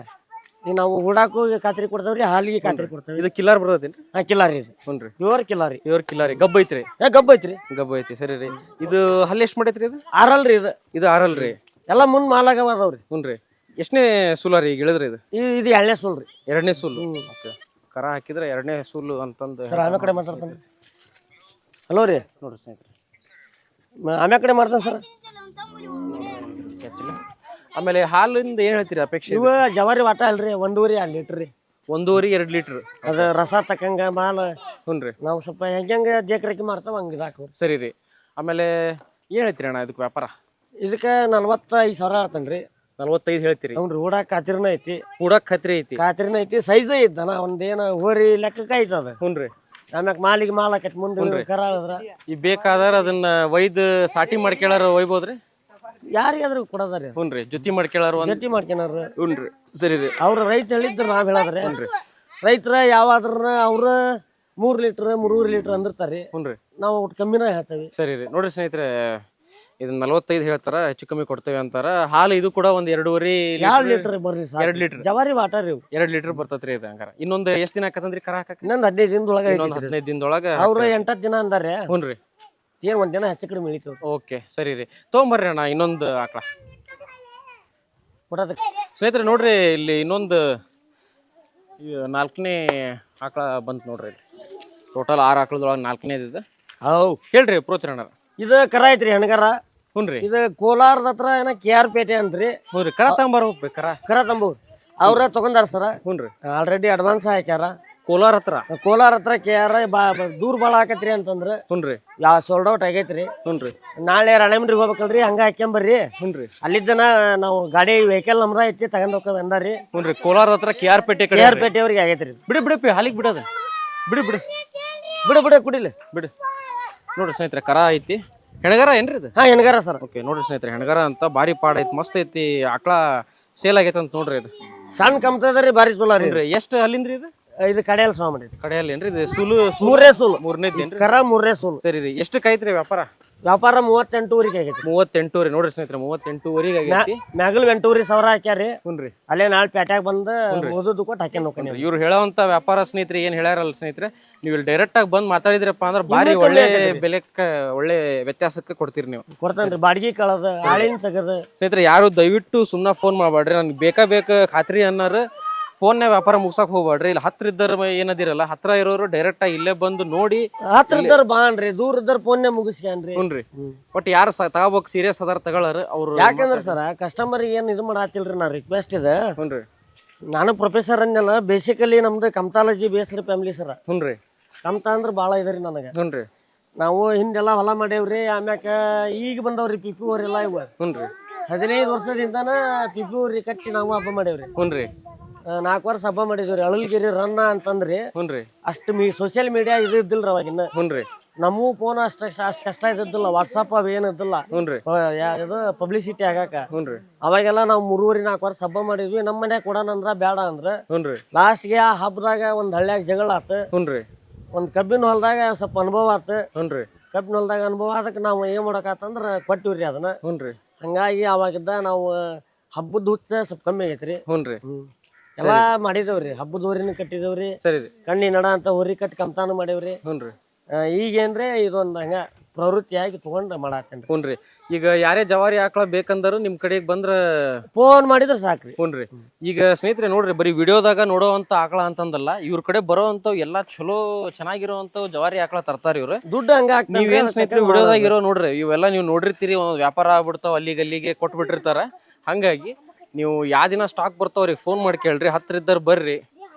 ಈಗ ನಾವು ಹೂಡಾಕು ಖಾತ್ರಿ ಕೊಡ್ತಾವ್ರಿ, ಹಾಲಿಗೆ ಖಾತ್ರಿ ಕೊಡ್ತಾವ್ರಿ. ಇದು ಕಿಲ್ಲಾರ್ ಬರ್ತೈತಿ? ಹಾ, ಕಿಲ್ಲಾರಿ ಇದು. ಹ್ಞೂ ರೀ. ಪ್ಯೂರ್ ಕಿಲ್ಲಾರಿ. ಪ್ಯೂರ್ ಕಿಲ್ಲಾರಿ. ಗಬ್ಬ ಐತ್ರಿ? ಗಬ್ಬ ಐತ್ರಿ. ಗಬ್ಬ ಐತಿ. ಸರಿ ರೀ. ಇದು ಹಲ್ಲು ಎಷ್ಟು ಮಾಡೈತ್ರಿ? ಇದು 6 ಇದು. ಇದು 6 ರೀ. ಎಲ್ಲ ಮುಂದ್ ಮಾಲಾಗವದವ್ರಿ. ಹ್ಞೂ ರೀ. ಎಷ್ಟನೇ ಸೂಲಾರಿ ಈಗ ಹೇಳಿದ್ರಿ? ಇದು ಇದು 2ನೇ ಸೂಲ್ ರೀ. 2ನೇ ಸೂಲು. ಓಕೆ. ಕರ ಹಾಕಿದ್ರೆ 2ನೇ ಸೂಲು ಅಂತಂದು. ಸರ್ ಆಮೇಲೆ ಕಡೆ ಮಾತಾಡ್ತಾನೆ. ಹಲೋ ರೀ. ನೋಡ್ರಿ ಸ್ನೇಹಿತರೆ, ಆಮೇಲೆ ಕಡೆ ಮಾಡ್ತಾನೆ ಸರ್. ಆಮೇಲೆ ಹಾಲಿಂದ ಏನ್ ಹೇಳ್ತೀರಿ ಅಪೇಕ್ಷೆ? ಇವ ಜವಾರಿ ವಾಟ ಅಲ್ರಿ. 1.5-2 ಲೀಟರ್ ರೀ. 1.5-2 ಲೀಟರ್. ಅದ ರಸ ತಕ್ಕಂಗ ಮಾಲ. ಹ್ಞೂ ರೀ. ನಾವು ಸ್ವಲ್ಪ ಹೆಂಗ ದೇಖರೇಖೆ ಮಾಡ್ತಾವ ಹಂಗ ಇದಾಕ. ಸರಿ ರೀ. ಆಮೇಲೆ ಏನ್ ಹೇಳ್ತೀರಿ ಅಣ್ಣ ಇದಕ್ಕೆ ವ್ಯಾಪಾರ? ಇದಕ್ಕೆ 45,000 ಆತನ್ರಿ. 45 ಹೇಳ್ತೀರಿ? ಅವ್ನ್ರಿ. ಹೂಡಾಕ್ ಖಾತ್ರಿನ ಐತಿ. ಹೂಡಾಕ್ ಖಾತ್ರಿ ಐತಿ. ಖಾತ್ರಿನ ಐತಿ. ಸೈಜ್ ಐತನ ಒಂದೇನ ಹೋರಿ ಲೆಕ್ಕಕ್ಕೆ ಐತದ. ಹ್ಞೂ ರೀ. ಆಮ್ಯಾಗ ಮಾಲಿಗೆ ಮಾಲ್ ಆಕೈತಿ. ಮುಂದೆ ಕರ ಆದ್ರ ಈ ಬೇಕಾದ್ರ ಅದನ್ನ ಒಯ್ದು ಸಾಟಿ ಮಾಡ್ಕೇಳಾರ ಒಯ್ಬೋದ್ರಿ? ಯಾರಿಗಾದ್ರೂ ಕೊಡೋದ್ರಿ. ಹ್ಞೂ ರೀ. ಜೊತೆ ಮಾಡ್ಕೇಳಾರ ಜೊತೆ ಮಾಡ್ಕೊನಾರ. ಹ್ಞೂ ರೀ. ಸರಿ ರೀ. ಅವ್ರ ರೈತ ಹೇಳಿದ್ರ ನಾವ್ ಹೇಳದ್ರಿ. ರೈತರ ಯಾವಾದ್ರ ಅವ್ರ 3 ಲೀಟರ್ 3.5 ಲೀಟರ್ ಅಂದಿರ್ತಾರ್ರಿ. ಹ್ಞೂ ರೀ. ನಾವು ಒಟ್ಟು ಕಮ್ಮಿನ ಹೇಳ್ತೇವೆ. ಸರಿ ರೀ. ನೋಡ್ರಿ ಸ್ನೇಹಿತರೆ, ಇದನ್ನ 45 ಹೇಳ್ತಾರ, ಹೆಚ್ಚು ಕಮ್ಮಿ ಕೊಡ್ತೇವೆ ಅಂತಾರ. ಹಾಲು ಇದು ಕೂಡ ಒಂದ್ 2.5 ಲೀಟರ್ ಬರ್ರಿ. 2 ಲೀಟರ್ ಜವಾರಿ ವಾಟ ರೀ. 2 ಲೀಟರ್ ಬರ್ತೈತ್ರಿ ಇದು. ಹಂಗಾರ ಇನ್ನೊಂದು ಎಷ್ಟು ದಿನ ಆಕತ್ತಂದ್ರಿ ಕರ ಹಾಕಕ್ಕೆ? ಇನ್ನೊಂದು 15 ದಿನದೊಳಗ. ಇನ್ನೊಂದು 15 ದಿನದೊಳಗ. ಅವ್ರ 8 ದಿನ ಅಂದಾರೆ. ಹ್ಞೂ ರೀ. ಏನ್ ಒಂದ್ ದಿನ ಹೆಚ್ಚು ಕಡಿಮೆ ಇಳಿತದ. ಓಕೆ, ಸರಿ ರೀ. ತೊಗೊಂಬರ್ರಿ ಅಣ್ಣ ಇನ್ನೊಂದು ಆಕಳ. ಕೊಡೋದಕ್ಕೆ ಸ್ನೇಹಿತರೆ ನೋಡ್ರಿ ಇಲ್ಲಿ ಇನ್ನೊಂದು 4ನೇ ಆಕಳ ಬಂತು ನೋಡ್ರಿ ಇಲ್ಲಿ ಟೋಟಲ್ 6 ಆಕಳದೊಳಗೆ 4ನೇದು ಇದು. ಹೌ ಹೇಳ್ರಿ ಪ್ರೋಚರಣ. ಇದು ಕರ ಐತ್ರಿ ಹೆಣ್ಗರ. ಹ್ಞೂ ರೀ. ಇದು ಕೋಲಾರದ ಹತ್ರ ಏನ KR ಪೇಟೆ ಅಂತ್ರಿ. ಹ್ಞೂ ರೀ. ಕರ ತಗೊಂಬಾರ ಹೋಗ್ಬೇಕು ಕರ ತಂಬೂರ್ ಅವ್ರ ತಗೊಂಡಾರ ಸರ. ಹ್ಞೂ ರೀ. ಆಲ್ರೆಡಿ ಅಡ್ವಾನ್ಸ್ ಹಾಕ್ಯಾರ. ಕೋಲಾರ ಹತ್ರ KR ದೂರ ಭಾಳ ಆಕತ್ರಿ ಅಂತಂದ್ರ. ಹ್ಞೂ ರೀ. ಯಾವ ಸೋಲ್ಡ್ ಔಟ್ ಆಗೈತ್ರಿ. ಹ್ಞೂ ರೀ. ನಾಳೆ ರಾಣೆಮಂಡ್ರಿಗೆ ಹೋಗ್ಬೇಕಲ್ರಿ, ಹಂಗ ಹಾಕ್ಯಂಬರ್ರಿ. ಹ್ಞೂ ರೀ. ಅಲ್ಲಿದ್ದನ ನಾವು ಗಾಡಿ ವೆಹಿಕಲ್ ನಮ್ರ ಐತಿ ತಗೊಂಡ್ ಹೋಗ್ತೇವೆ ಅಂದಾರಿ. ಹ್ಞೂ ರೀ. ಕೋಲಾರ ಹತ್ರ KR ಪೇಟೆ ಕಡೆ. KR ಪೇಟೆ ಅವ್ರಿಗೆ ಆಗೈತ್ರಿ. ಬಿಡಿ ಹಾಲಿಗೆ ಬಿಡೋದು. ಬಿಡು ಕುಡಿಲಿ ಬಿಡಿ. ನೋಡ್ರಿ ಸ್ನೇಹಿತರೆ ಕರ ಐತಿ. ಹೆಣಗಾರ ಏನ್ರಿ ಇದು? ಹೆಣ್ಗಾರ ಸರ್. ಓಕೆ ನೋಡ್ರಿ ಸ್ನೇಹಿತರೆ ಹೆಣಗಾರ ಅಂತ ಭಾರಿ ಪಾಡ ಐತಿ, ಮಸ್ತ್ ಐತಿ. ಆಕಳ ಸೇಲ್ ಆಗೈತೆ ಅಂತ ನೋಡ್ರಿ ಇದು. ಸಣ್ಣ ಕಮ್ತದ್ರಿ, ಬಾರಿ ಚಲೋ ರೀ. ಎಷ್ಟು ಅಲ್ಲಿಂದ್ರಿ ಇದು? ಇದು ಕಡೆಯಲ್ಲಿ ಸಹ ಮಾಡಿ. ಕಡೆಯಲ್ಲಿ ಏನ್ರಿ ಇದು? ಸುಲು ಮೂರನೇ ಸೂಲು. ಮೂರನೇದೇನ್ರಿ? ಕರ ಮೂರನೇ ಸೂಲು. ಸರಿ ರೀ. ಎಷ್ಟು ಕೈತ್ರಿ ವ್ಯಾಪಾರ? 38ವರೆಗೆ ಆಗೈತಿ. 38 ರೀ. ನೋಡ್ರಿ ಸ್ನೇಹಿತರೆ 38ವರೆಗೆ ಆಗೈತಿ. ಮ್ಯಾಗಲ್ 8,000 ಹಾಕ್ಯಾರಿ. ಹುನ್ರಿ. ಅಲ್ಲೇ ನಾಳೆ ಪೇಟ್ಯಾಗ ಬಂದ ಓದೋದು ಕೊಟ್ಟು ಹಾಕ್ಯಾನ ಹೋಗ್ತಾನೆ. ಇವ್ರು ಹೇಳೋವಂತ ವ್ಯಾಪಾರ ಸ್ನೇಹಿತರೆ ಏನ್ ಹೇಳ್ಯಾರಲ್ಲ ಸ್ನೇಹಿತರೆ, ನೀವು ಇಲ್ಲಿ ಡೈರೆಕ್ಟ್ ಆಗಿ ಬಂದ್ ಮಾತಾಡಿದ್ರಪ್ಪ ಅಂದ್ರೆ ಬಾರಿ ಒಳ್ಳೆ ಬೆಲೆಕ್ಕ ಒಳ್ಳೆ ವ್ಯತ್ಯಾಸಕ್ಕೆ ಕೊಡ್ತೀರಿ ನೀವು. ಕೊಡ್ತಾನ್ರಿ. ಬಾಡಿಗೆ ಕಳದ ಆಳಿನ ತೆಗದ. ಸ್ನೇಹಿತರೆ ಯಾರು ದಯವಿಟ್ಟು ಸುಮ್ಮನೆ ಫೋನ್ ಮಾಡ್ಬೇಡ್ರಿ. ನನ್ಗೆ ಬೇಕಾ ಖಾತ್ರಿ ಅನ್ನಾರ ಫೋನ್ನೇ ವ್ಯಾಪಾರ ಮುಗ್ಸಕ್ ಹೋಗ್ಬೇಡ್ರಿ. ಇಲ್ಲಿ ಹತ್ರ ಇದ್ದರ ಏನದಿರಲ್ಲ, ಹತ್ರ ಇರೋರು ಡೈರೆಕ್ಟ್ ಆಗಿ ಇಲ್ಲೇ ಬಂದು ನೋಡಿ. ಹತ್ರ ಇದ್ದಾರ ಬಾನ್ರಿ, ದೂರ ಇದ್ದಾರ ಫೋನ್ನೇ ಮುಗಿಸ್ಕ್ಯಾನ್ರಿ. ಹುನ್ರಿ. ಬಟ್ ಯಾರು ತಗೋಬೇಕು ಸೀರಿಯಸ್ ಅದಾರ ತಗೊಳ್ಳಾರ ಅವ್ರು. ಯಾಕಂದ್ರ ಸರ ಕಸ್ಟಮರ್ ಏನ್ ಇದು ಮಾಡತ್ತಿಲ್ರಿ. ನಾ ರಿಕ್ವೆಸ್ಟ್ ಇದೆ. ಹುನ್ರಿ. ನಾನು ಪ್ರೊಫೆಸರ್ ಅಂದೆಲ್ಲ. ಬೇಸಿಕಲಿ ನಮ್ದು ಕಮ್ತಾಲಜಿ ಬೇಸ್ಡ್ ಫ್ಯಾಮಿಲಿ ಸರ. ಹುನ್ರಿ. ಕಮ್ತಾ ಅಂದ್ರ ಬಾಳ ಇದರಿ ನನಗೆ. ಹುನ್ರಿ. ನಾವು ಹಿಂದೆಲ್ಲ ಹೊಲ ಮಾಡೇವ್ರಿ. ಆಮ್ಯಾಕ ಈಗ ಬಂದವ್ರಿ ಪಿಪಿ ಊರೆಲ್ಲ ಇವ. ಹುನ್ರಿ. 15 ವರ್ಷದಿಂದಾನ ಪಿಪಿ ಊರಿ ಕಟ್ಟಿ ನಾವು ಹಬ್ಬ ಮಾಡೇವ್ರಿ. ಹುನ್ರಿ. 4 ವರ್ಷ ಹಬ್ಬ ಮಾಡಿದ್ವಿ. ಅಳಲ್ಗಿರಿ ರನ್ನ ಅಂತಂದ್ರಿ. ಹುನ್ರಿ. ಅಷ್ಟು ಸೋಷಿಯಲ್ ಮೀಡಿಯಾ ಇದು ಇದ್ದಿಲ್ರಿ ಅವಾಗಿನ. ಹುನ್ರಿ. ನಮಗೂ ಫೋನ್ ಅಷ್ಟು ಕಷ್ಟ ಇದ್ದಿಲ್ಲ. ವಾಟ್ಸಪ್ ಅವ ಏನಿದ್ದಿಲ್ಲ. ಹುನ್ರಿ. ಇದು ಪಬ್ಲಿಸಿಟಿ ಆಗಾಕ. ಹುನ್ರಿ. ಅವಾಗೆಲ್ಲ ನಾವು 3-4 ವರ್ಷ ಹಬ್ಬ ಮಾಡಿದ್ವಿ. ನಮ್ಮ ಮನ್ಯಾಗ ಕೊಡೋಣ ಅಂದ್ರ ಬೇಡ ಅಂದ್ರ. ಹುನ್ರಿ. ಲಾಸ್ಟ್ಗೆ ಆ ಹಬ್ಬದಾಗ ಒಂದ್ ಹಳ್ಳ್ಯಾಗ ಜಗಳ ಆತು. ಹುನ್ರಿ. ಒಂದ್ ಕಬ್ಬಿನ ಹೊಲದಾಗ ಸ್ವಲ್ಪ ಅನುಭವ ಆತು. ಹುನ್ರಿ. ಕಬ್ಬಿನ ಹೊಲದಾಗ ಅನುಭವ ಅದಕ್ಕೆ ನಾವು ಏನ್ ಮಾಡಕತ್ತಂದ್ರ ಕೊಟ್ಟಿವ್ರಿ ಅದನ್ನ. ಹುನ್ರಿ. ಹಂಗಾಗಿ ಅವಾಗಿದ್ದ ನಾವು ಹಬ್ಬದ ಹುಚ್ಚ ಸ್ವಲ್ಪ ಕಮ್ಮಿ ಆಗೈತ್ರಿ. ಹುನ್ರಿ. ಎಲ್ಲಾ ಮಾಡಿದೇವ್ರಿ. ಹಬ್ಬದ ಊರಿನ ಕಟ್ಟಿದೇವ್ರಿ. ಸರಿ ರೀ. ಕಣ್ಣಿ ನಡ ಅಂತ ಊರಿ ಕಟ್ಟಿ ಕಮ್ತಾನು ಮಾಡೇವ್ರಿ. ಹುನ್ರಿ. ಈಗೇನ್ರಿ ಇದೊಂದ್ ಹಂಗ ಪ್ರವೃತ್ತಿಯಾಗಿ ತಗೊಂಡ್ ಮಾಡತ್ತೇನ್ರಿ. ಹುನ್ರಿ. ಈಗ ಯಾರೇ ಜವಾರಿ ಆಕಳ ಬೇಕಂದರು ನಿಮ್ ಕಡೆಗೆ ಬಂದ್ರ ಫೋನ್ ಮಾಡಿದ್ರ ಸಾಕ್ರಿ. ಹುನ್ರಿ. ಈಗ ಸ್ನೇಹಿತರೆ ನೋಡ್ರಿ, ಬರೀ ವಿಡಿಯೋದಾಗ ನೋಡೋವಂತ ಆಕಳ ಅಂತಂದಲ್ಲ, ಇವ್ರ ಕಡೆ ಬರೋವಂಥವು ಎಲ್ಲಾ ಚಲೋ ಚೆನ್ನಾಗಿರೋವಂಥವು ಜವಾರಿ ಆಕಳ ತರ್ತಾರ ಇವ್ರು. ದುಡ್ಡು ಹಂಗ ನೀವೇನ್ ಸ್ನೇಹಿತರೆ ವಿಡಿಯೋದಾಗ ಇರೋ ನೋಡ್ರಿ, ಇವೆಲ್ಲ ನೀವು ನೋಡಿರ್ತೀರಿ. ಒಂದ್ ವ್ಯಾಪಾರ ಆಗ್ಬಿಡ್ತಾವ, ಅಲ್ಲಿಗೆ ಕೊಟ್ಬಿಟ್ಟಿರ್ತಾರ. ಹಂಗಾಗಿ ನೀವು ಯಾವ ದಿನ ಸ್ಟಾಕ್ ಬರ್ತಾವ್ರಿಗೆ ಫೋನ್ ಮಾಡಿ ಕೇಳ್ರಿ. ಹತ್ರ ಇದ್ದಾರ ಬರ್ರಿ,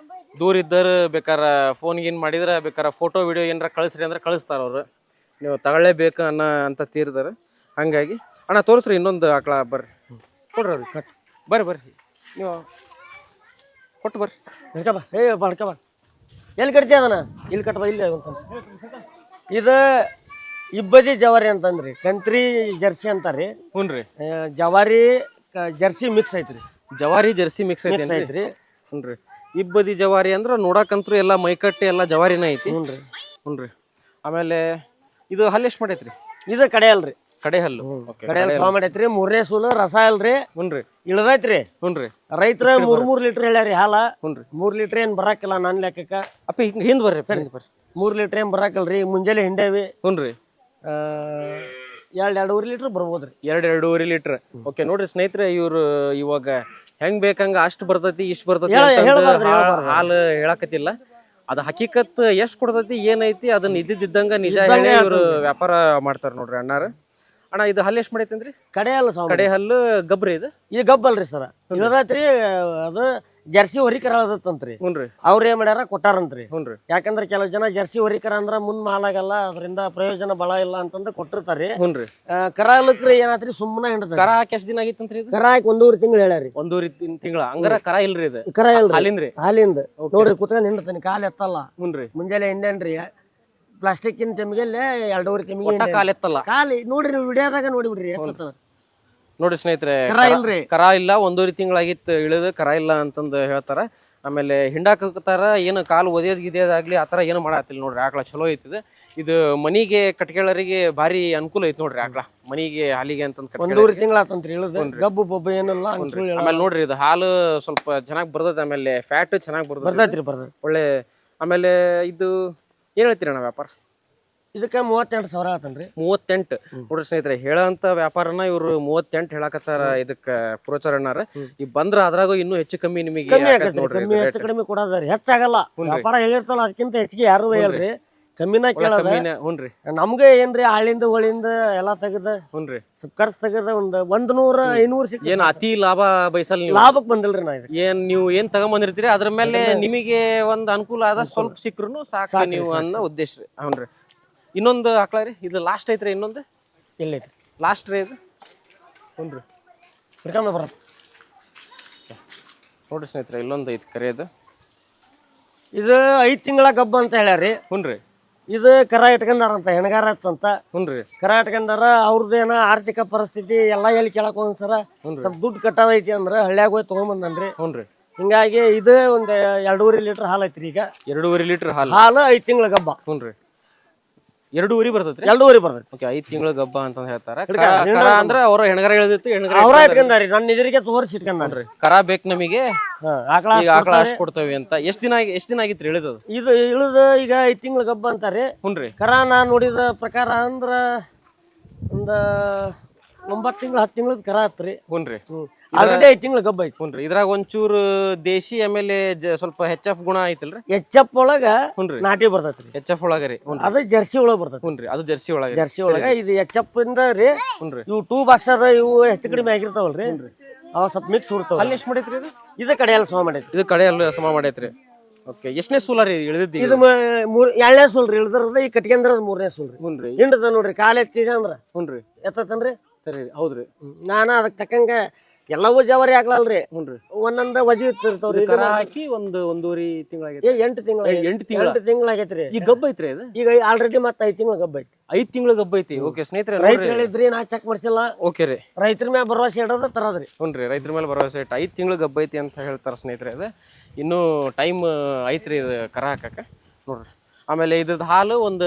ದೂರ ಇದ್ದಾರ ಬೇಕಾರ ಫೋನ್ ಗೀನ್ ಮಾಡಿದ್ರೆ ಬೇಕಾರ ಫೋಟೋ ವಿಡಿಯೋ ಏನಾರ ಕಳಿಸ್ರಿ ಅಂದ್ರೆ ಕಳಿಸ್ತಾರ ಅವ್ರು. ನೀವು ತಗೊಳ್ಳೇಬೇಕು ಅಂತ ತೀರ್ದಾರ. ಹಂಗಾಗಿ ಅಣ್ಣ ತೋರಿಸ್ರಿ ಇನ್ನೊಂದು ಆಕಳ. ಬರ್ರಿ ಕೊಡ್ರಿ ಅವ್ರಿಗೆ. ಕಟ್ ಬರ್ರಿ ನೀವು ಕೊಟ್ಟು ಬರ್ರಿ. ಬಾ ಬಡ್ಕ ಬಾ. ಎಲ್ಲಿ ಕಟ್ತಿ ಅದನ್ನ? ಇಲ್ಲಿ ಕಟ್ಬಾ. ಇಲ್ಲಿ ಇದು ಇಬ್ಬದಿ ಜವಾರಿ ಅಂತಂದ್ರಿ. ಕಂತ್ರಿ ಜರ್ಸಿ ಅಂತಾರ್ರಿ. ಹುನ್ರಿ. ಜವಾರಿ ಜರ್ಸಿ ಮಿಕ್ಸ್ ಐತ್ರಿ. ಜವಾರಿ ಜರ್ಸಿ ಮಿಕ್ಸ್ ಐತ್ರಿ. ಹುನ್ರಿ. ಇಬ್ಬದಿ ಜವಾರಿ ಅಂದ್ರ ನೋಡಕಂತ್ರು ಎಲ್ಲ ಮೈಕಟ್ಟಿ ಎಲ್ಲ ಜವಾರಿನ ಐತಿ. ಹುನ್ರಿ. ಹುನ್ರಿ. ಆಮೇಲೆ ಇದು ಹಲ್ಲು ಎಷ್ಟು ಮಾಡೈತ್ರಿ? ಇದು ಕಡೆ ಅಲ್ರಿ. ಕಡೆ ಹಲ್ಲು. ಕಡೆ ಹಲ್ಲು ಸಹ ಮಾಡೈತ್ರಿ. 3ನೇ ಸೂಲು ರಸ ಅಲ್ರಿ. ಹುನ್ರಿ. ಇಳದೈತ್ರಿ. ಹುನ್ರಿ. ರೈತರ 3 ಲೀಟರ್ ಹೇಳ್ಯಾರಿ ಹಾಲ. ಹುನ್ರಿ. 3 ಲೀಟರ್ ಏನ್ ಬರಾಕಿಲ್ಲ ನನ್ ಲೆಕ್ಕಕ್ಕ. ಅಪ್ಪ ಹಿಂದ್ ಬರ್ರಿ. ಸರಿ ಬರ್ರಿ. 3 ಲೀಟರ್ ಏನ್ ಬರಾಕಲ್ರಿ. ಮುಂಜಾನೆ ಹಿಂಡೇವಿ. ಹುನ್ರಿ. 2.5 ಲೀಟರ್ ಬರ್ಬೋದ್ರಿ. 2.5 ಲೀಟರ್. ಓಕೆ ನೋಡ್ರಿ ಸ್ನೇಹಿತರೆ, ಇವ್ರು ಇವಾಗ ಹೆಂಗ್ ಬೇಕಂಗ ಅಷ್ಟು ಬರ್ತೈತಿ ಇಷ್ಟು ಬರ್ತೈತಿ ಹಾಲು ಹೇಳಕತ್ತಿಲ್ಲ. ಅದ ಹಕೀಕತ್ ಎಷ್ಟ್ ಕೊಡ್ತೈತಿ ಏನೈತಿ ಅದನ್ನ ಇದ್ದಿದ್ದಂಗ ನಿಜ ಹೇಳಿ ಇವ್ರು ವ್ಯಾಪಾರ ಮಾಡ್ತಾರ ನೋಡ್ರಿ ಅಣ್ಣಾರ. ಅಣ್ಣ ಇದು ಹಲ್ಲು ಎಷ್ಟು ಮಾಡೈತೇನ್ರಿ? ಕಡೆ ಹಲ್ಲು. ಕಡೆ ಹಲ್ಲು ಗಬ್ರಿ ಇದು? ಇದು ಗಬ್ಬಲ್ರಿ ಸರ. ಇಳದೈತ್ರಿ. ಅದು ಜರ್ಸಿ ಹೊರಿಕರ ಹೇಳದತ್ತಂತ್ರಿ. ಹುನ್ರಿ. ಅವ್ರ ಏನ್ ಮಾಡ್ಯಾರ ಕೊಟ್ಟಾರಂತ್ರಿ. ಹುನ್ರಿ. ಯಾಕಂದ್ರ ಕೆಲವು ಜನ ಜರ್ಸಿ ಹೊರಿಕರ ಅಂದ್ರ ಮುಂದ್ ಮಾಲಾಗಲ್ಲ, ಅದರಿಂದ ಪ್ರಯೋಜನ ಬಹಳ ಇಲ್ಲ ಅಂತಂದ ಕೊಟ್ಟಿರ್ತಾರಿ. ಹುನ್ರಿ. ಕರ ಹಲ್ಲಕ್ರಿ ಏನಾತ್ರಿ ಸುಮ್ಮನೆ ಹಿಂಡದ. ಕರ ಹಾಕಿ ಎಷ್ಟ್ ದಿನ ಆಗಿತ್ತಂತ್ರಿ ಇದು? ಕರ ಹಾಕಿ 1.5 ತಿಂಗಳು ಹೇಳ್ಯಾರಿ. 1.5 ತಿಂಗಳ. ಹಂಗಾರ ಕರ ಇಲ್ರಿ ಇದು? ಕರ ಇಲ್ರಿ. ಹಾಲಿಂದ್ರಿ? ಹಾಲಿಂದ ನೋಡ್ರಿ ಕುತ್ಕೊಂಡ್ ಹಿಂಡತಾನೆ. ಕಾಲ್ ಎತ್ತಲ್ಲ. ಹುನ್ರಿ. ಮುಂಜಾನೆ ಹಿಂಡೇನ್ರಿ ಪ್ಲಾಸ್ಟಿಕ್ ತೆಮಿಗೆ 2.5 ತೆಮಿಗೆ ಕಾಲ್ ಎತ್ತಲ್ಲ. ಕಾಲಿ ನೋಡ್ರಿ ನೀವು ವಿಡಿಯೋದಾಗ ನೋಡಿಬಿಡ್ರಿ. ನೋಡಿ ಸ್ನೇಹಿತರೆ, ಕರ ಇಲ್ಲ 1.5 ತಿಂಗಳಾಗಿತ್ತು ಇಳಿದು ಕರ ಇಲ್ಲ ಅಂತಂದು ಹೇಳ್ತಾರ. ಆಮೇಲೆ ಹಿಂಡಾಕತ್ತಾರ. ಏನು ಕಾಲು ಒದೇದ್ ಗಿದೇದಾಗ್ಲಿ ಆತರ ಏನು ಮಾಡತ್ತಿಲ್ಲ ನೋಡ್ರಿ. ಆಕಳ ಚಲೋ ಐತಿದೆ. ಇದು ಮನಿಗೆ ಕಟ್ಕೊಳ್ಳರಿಗೆ ಭಾರಿ ಅನುಕೂಲ ಐತಿ ನೋಡ್ರಿ. ಆಕಳ ಮನಿಗೆ ಹಾಲಿಗೆ ಅಂತಂದ್ 1.5 ತಿಂಗಳ ಆತಂತ್ರಿ ಇಳಿದು. ಗಬ್ಬು ಬೊಬ್ಬ ಏನಿಲ್ಲ. ಆಮೇಲೆ ನೋಡ್ರಿ ಇದು ಹಾಲು ಸ್ವಲ್ಪ ಚೆನ್ನಾಗಿ ಬರ್ತೈತಿ. ಆಮೇಲೆ ಫ್ಯಾಟ್ ಚೆನ್ನಾಗಿ ಬರ್ತೈತಿ. ಬರ್ತೈತಿ. ಒಳ್ಳೆ. ಆಮೇಲೆ ಇದು ಏನ್ ಹೇಳ್ತೀರಿ ಅಣ್ಣ ವ್ಯಾಪಾರ? ಇದಕ್ಕೆ 38,000 ಆತನ್ರಿ. 38. ನೋಡ್ರಿ ಸ್ನೇಹಿತರೆ, ಹೇಳಂತ ವ್ಯಾಪಾರನ ಇವ್ರು 38 ಹೇಳಕತ್ತಾರ ಇದಕ್ಕ ಪುರೋಚರಣಾರ. ಈಗ ಬಂದ್ರ ಅದ್ರಾಗ ಇನ್ನೂ ಹೆಚ್ಚು ಕಮ್ಮಿ ನಿಮಗೆ ಕಮ್ಮಿ ಆಗತ್ರಿ, ಕಮ್ಮಿ ಹೆಚ್ಚು ಕಡಿಮೆ ಕೊಡೋದ್ರಿ. ಹೆಚ್ಚಾಗಲ್ಲ, ವ್ಯಾಪಾರ ಹೇಳಿರ್ತಲ್ಲ ಅದಕ್ಕಿಂತ ಹೆಚ್ಚಿಗೆ ಯಾರು ಒಯ್ಯಲ್ರಿ, ಕಮ್ಮಿನ ಕೇಳೋದ. ಹುನ್ರಿ, ನಮ್ಗೆ ಏನ್ರಿ ಆಳಿಂದ ಹೊಳಿಂದ ಎಲ್ಲಾ ತೆಗದ ಹುನ್ರಿ, ಸ್ವಲ್ಪ ಖರ್ಚು ತೆಗದ ಒಂದ್ 100 500 ಸಿಕ್ಕ ಏನ್ ಅತಿ ಲಾಭ ಬಯಸಲ್ ನೀವು. ಲಾಭಕ್ ಬಂದಿಲ್ರಿ ನಾ ಇದಕ್ಕೆ. ಏನ್ ನೀವು ಏನ್ ತಗೊಂಬಂದಿರ್ತೀರಿ ಅದ್ರ ಮೇಲೆ ನಿಮಗೆ ಒಂದ್ ಅನುಕೂಲ ಆದ ಸ್ವಲ್ಪ ಸಿಕ್ರು ಸಾಕು ನೀವು ಅನ್ನೋ ಉದ್ದೇಶ ರೀ. ಹೌನ್ರಿ. ಇನ್ನೊಂದು ಹಾಕ್ಲಾ ರೀ, ಇದು ಲಾಸ್ಟ್ ಐತ್ರಿ. ಇನ್ನೊಂದು ಎಲ್ಲೈತಿ ಲಾಸ್ಟ್ ರೀ ಇದು. ಹುನ್ರಿ, ಹಿಡ್ಕೊಂಡ ಬರ. ನೋಡ್ರಿ ಸ್ನೇಹಿತರೆ, ಇಲ್ಲೊಂದು ಐತಿ ಕರೆಯೋದು. ಇದು 5 ತಿಂಗಳ ಗಬ್ಬ ಅಂತ ಹೇಳ್ಯಾರಿ. ಹುನ್ರಿ, ಇದು ಕರ ಇಟ್ಕೊಂಡಾರಂತ, ಹೆಣಗಾರ ಅಂತ. ಹುನ್ರಿ, ಕರ ಇಟ್ಕೊಂಡಾರ. ಅವ್ರದ್ದೇನ ಆರ್ಥಿಕ ಪರಿಸ್ಥಿತಿ ಎಲ್ಲಾ ಎಲ್ಲಿ ಕೇಳಕ್ ಒಂದ್ಸರ ಸ್ವಲ್ಪ ದುಡ್ಡು ಕಟ್ಟೋದೈತಿ ಅಂದ್ರ ಹಳ್ಳ್ಯಾಗ ಹೋಗಿ ತಗೊಂಬಂದನ್ರಿ. ಹುನ್ರಿ. ಹಿಂಗಾಗಿ ಇದು ಒಂದ್ 2.5 ಲೀಟರ್ ಹಾಲು ಐತ್ರಿ. ಈಗ 2.5 ಲೀಟರ್ ಹಾಲು. 5 ತಿಂಗಳ ಗಬ್ಬ. ಹುನ್ರಿ, 2.5 ಬರ್ತೈತ್ರಿ. 2.5 ಬರ್ತೈತಿ. ಓಕೆ, 5 ತಿಂಗಳ ಗಬ್ಬ ಅಂತ ಹೇಳ್ತಾರ. ಅಂದ್ರ ಅವ್ರ ಹೆಣಗಾರ ಹೇಳಿದಿತ್ತು, ಅವ್ರ ಇಟ್ಕೊಂಡಾರಿ. ನನ್ನ ಎದುರಿಗೆ ತೋರಿಸಿ ಇಟ್ಕೊಂಡ್ರಿ. ಕರ ಬೇಕು ನಮಗೆ, ಆಕಳ ಅಷ್ಟು ಕೊಡ್ತೇವೆ ಅಂತ. ಎಷ್ಟ್ ದಿನ ಆಗಿತ್ರಿ ಇಳಿದದು? ಇದು ಇಳಿದು ಈಗ 5 ತಿಂಗಳ ಗಬ್ಬ ಅಂತಾರಿ. ಹುನ್ರಿ. ಕರ ನಾ ನೋಡಿದ ಪ್ರಕಾರ ಅಂದ್ರ ಒಂದ 9 ತಿಂಗಳ 10 ತಿಂಗಳದ ಕರ ಆತ್ರಿ. ಹುನ್ರಿ. ಆಲ್ರೆಡಿ 5 ತಿಂಗಳ ಗಬ್ಬ ಐತಿ. ಹುನ್ರಿ. ಇದ್ರಾಗ ಒಂಚೂರು ದೇಶಿ ಆಮೇಲೆ ಸ್ವಲ್ಪ ಹೆಚ್ಚಪ್ ಗುಣ ಐತಲ್ರಿ. ಎಚ್.ಎಫ್ ಒಳಗ ಹುನ್ರಿ ನಾಟಿ ಬರ್ತೈತ್ರಿ. ಹೆಚ್ಚಪ್ ಒಳಗ ರೀ. ಅದು ಜರ್ಸಿ ಒಳಗ ಬರ್ತೈತಿ. ಹುನ್ರಿ, ಅದು ಜರ್ಸಿ ಒಳಗ. ಜರ್ಸಿ ಒಳಗ ಇದು ಎಚ್.ಎಫ್ ಇಂದ ರೀ. ಹುನ್ರಿ. ಇವು 2 ಬಾಕ್ಸ್ ಅದ, ಇವು ಹೆಚ್ಚು ಕಡಿಮೆ ಆಗಿರ್ತಾವಲ್ರಿ, ಅವ ಸ್ವಲ್ಪ ಮಿಕ್ಸ್ ಹುಡ್ತಾವ. ಅಲ್ಲಿ ಎಷ್ಟು ಮಾಡೈತ್ರಿ ಇದು? ಇದು ಕಡೆಯಲ್ಲಿ ಸಮ ಮಾಡೈತಿ. ಇದು ಕಡೆಯಲ್ಲಿ ಸಮ ಮಾಡೈತ್ರಿ. ಓಕೆ, ಎಷ್ಟನೇ ಸೂಲ ರೀ ಇಳಿದಿದ್ದು? ಇದು 2ನೇ ಸೂಲ್ ರೀ ಇಳ್ದಿರದ. ಈ ಕಟ್ಕೊಂಡ್ರ 3ನೇ ಸೂಲ್ ರೀ. ಹುನ್ರಿ. ಹಿಂಡದ ನೋಡ್ರಿ, ಕಾಲ ಎತ್ತಿದ ಅಂದ್ರ ಹುನ್ರಿ ಎತ್ತತನ್ರಿ. ಸರಿ, ಹೌದ್ರಿ. ನಾನು ಅದಕ್ಕೆ ತಕ್ಕಂಗ ಎಲ್ಲವೂ ಜವಾರಿ ಆಗ್ಲಲ್ರಿ. ಹುನ್ರಿ. ಒಂದೊಂದ ವಜಿ ಇರ್ತಿರ್ತಾವ್ರಿ. ಕರ ಹಾಕಿ ಒಂದೂವರೆ ತಿಂಗಳಾಗೈತಿ. 8 ತಿಂಗಳ 8 ತಿಂಗಳಾಗೈತ್ರಿ. ಈ ಗಬ್ಬ ಐತ್ರಿ ಇದು? ಈಗ ಆಲ್ರೆಡಿ ಮತ್ತೆ 5 ತಿಂಗಳ ಗಬ್ಬ ಐತಿ. 5 ತಿಂಗಳ ಗಬ್ಬ ಐತಿ. ಓಕೆ ಸ್ನೇಹಿತರೆ, ರೈತರು ಹೇಳಿದ್ರಿ, ನಾ ಚೆಕ್ ಮಾಡ್ಸಿಲ್ಲ. ಓಕೆ ರೀ. ರೈತರ ಮ್ಯಾಗ ಭರವಸೆ ಇಡೋದ ತರದ್ರಿ. ಹುನ್ರಿ, ರೈತರ ಮೇಲೆ ಭರವಸೆ ಇಟ್ಟು 5 ತಿಂಗಳ ಗಬ್ಬ ಐತಿ ಅಂತ ಹೇಳ್ತಾರ ಸ್ನೇಹಿತರೆ. ಅದು ಇನ್ನೂ ಟೈಮ್ ಐತ್ರಿ ಇದು ಕರ ಹಾಕಕ್ಕೆ. ನೋಡ್ರಿ, ಆಮೇಲೆ ಇದ್ರದ್ದು ಹಾಲು ಒಂದು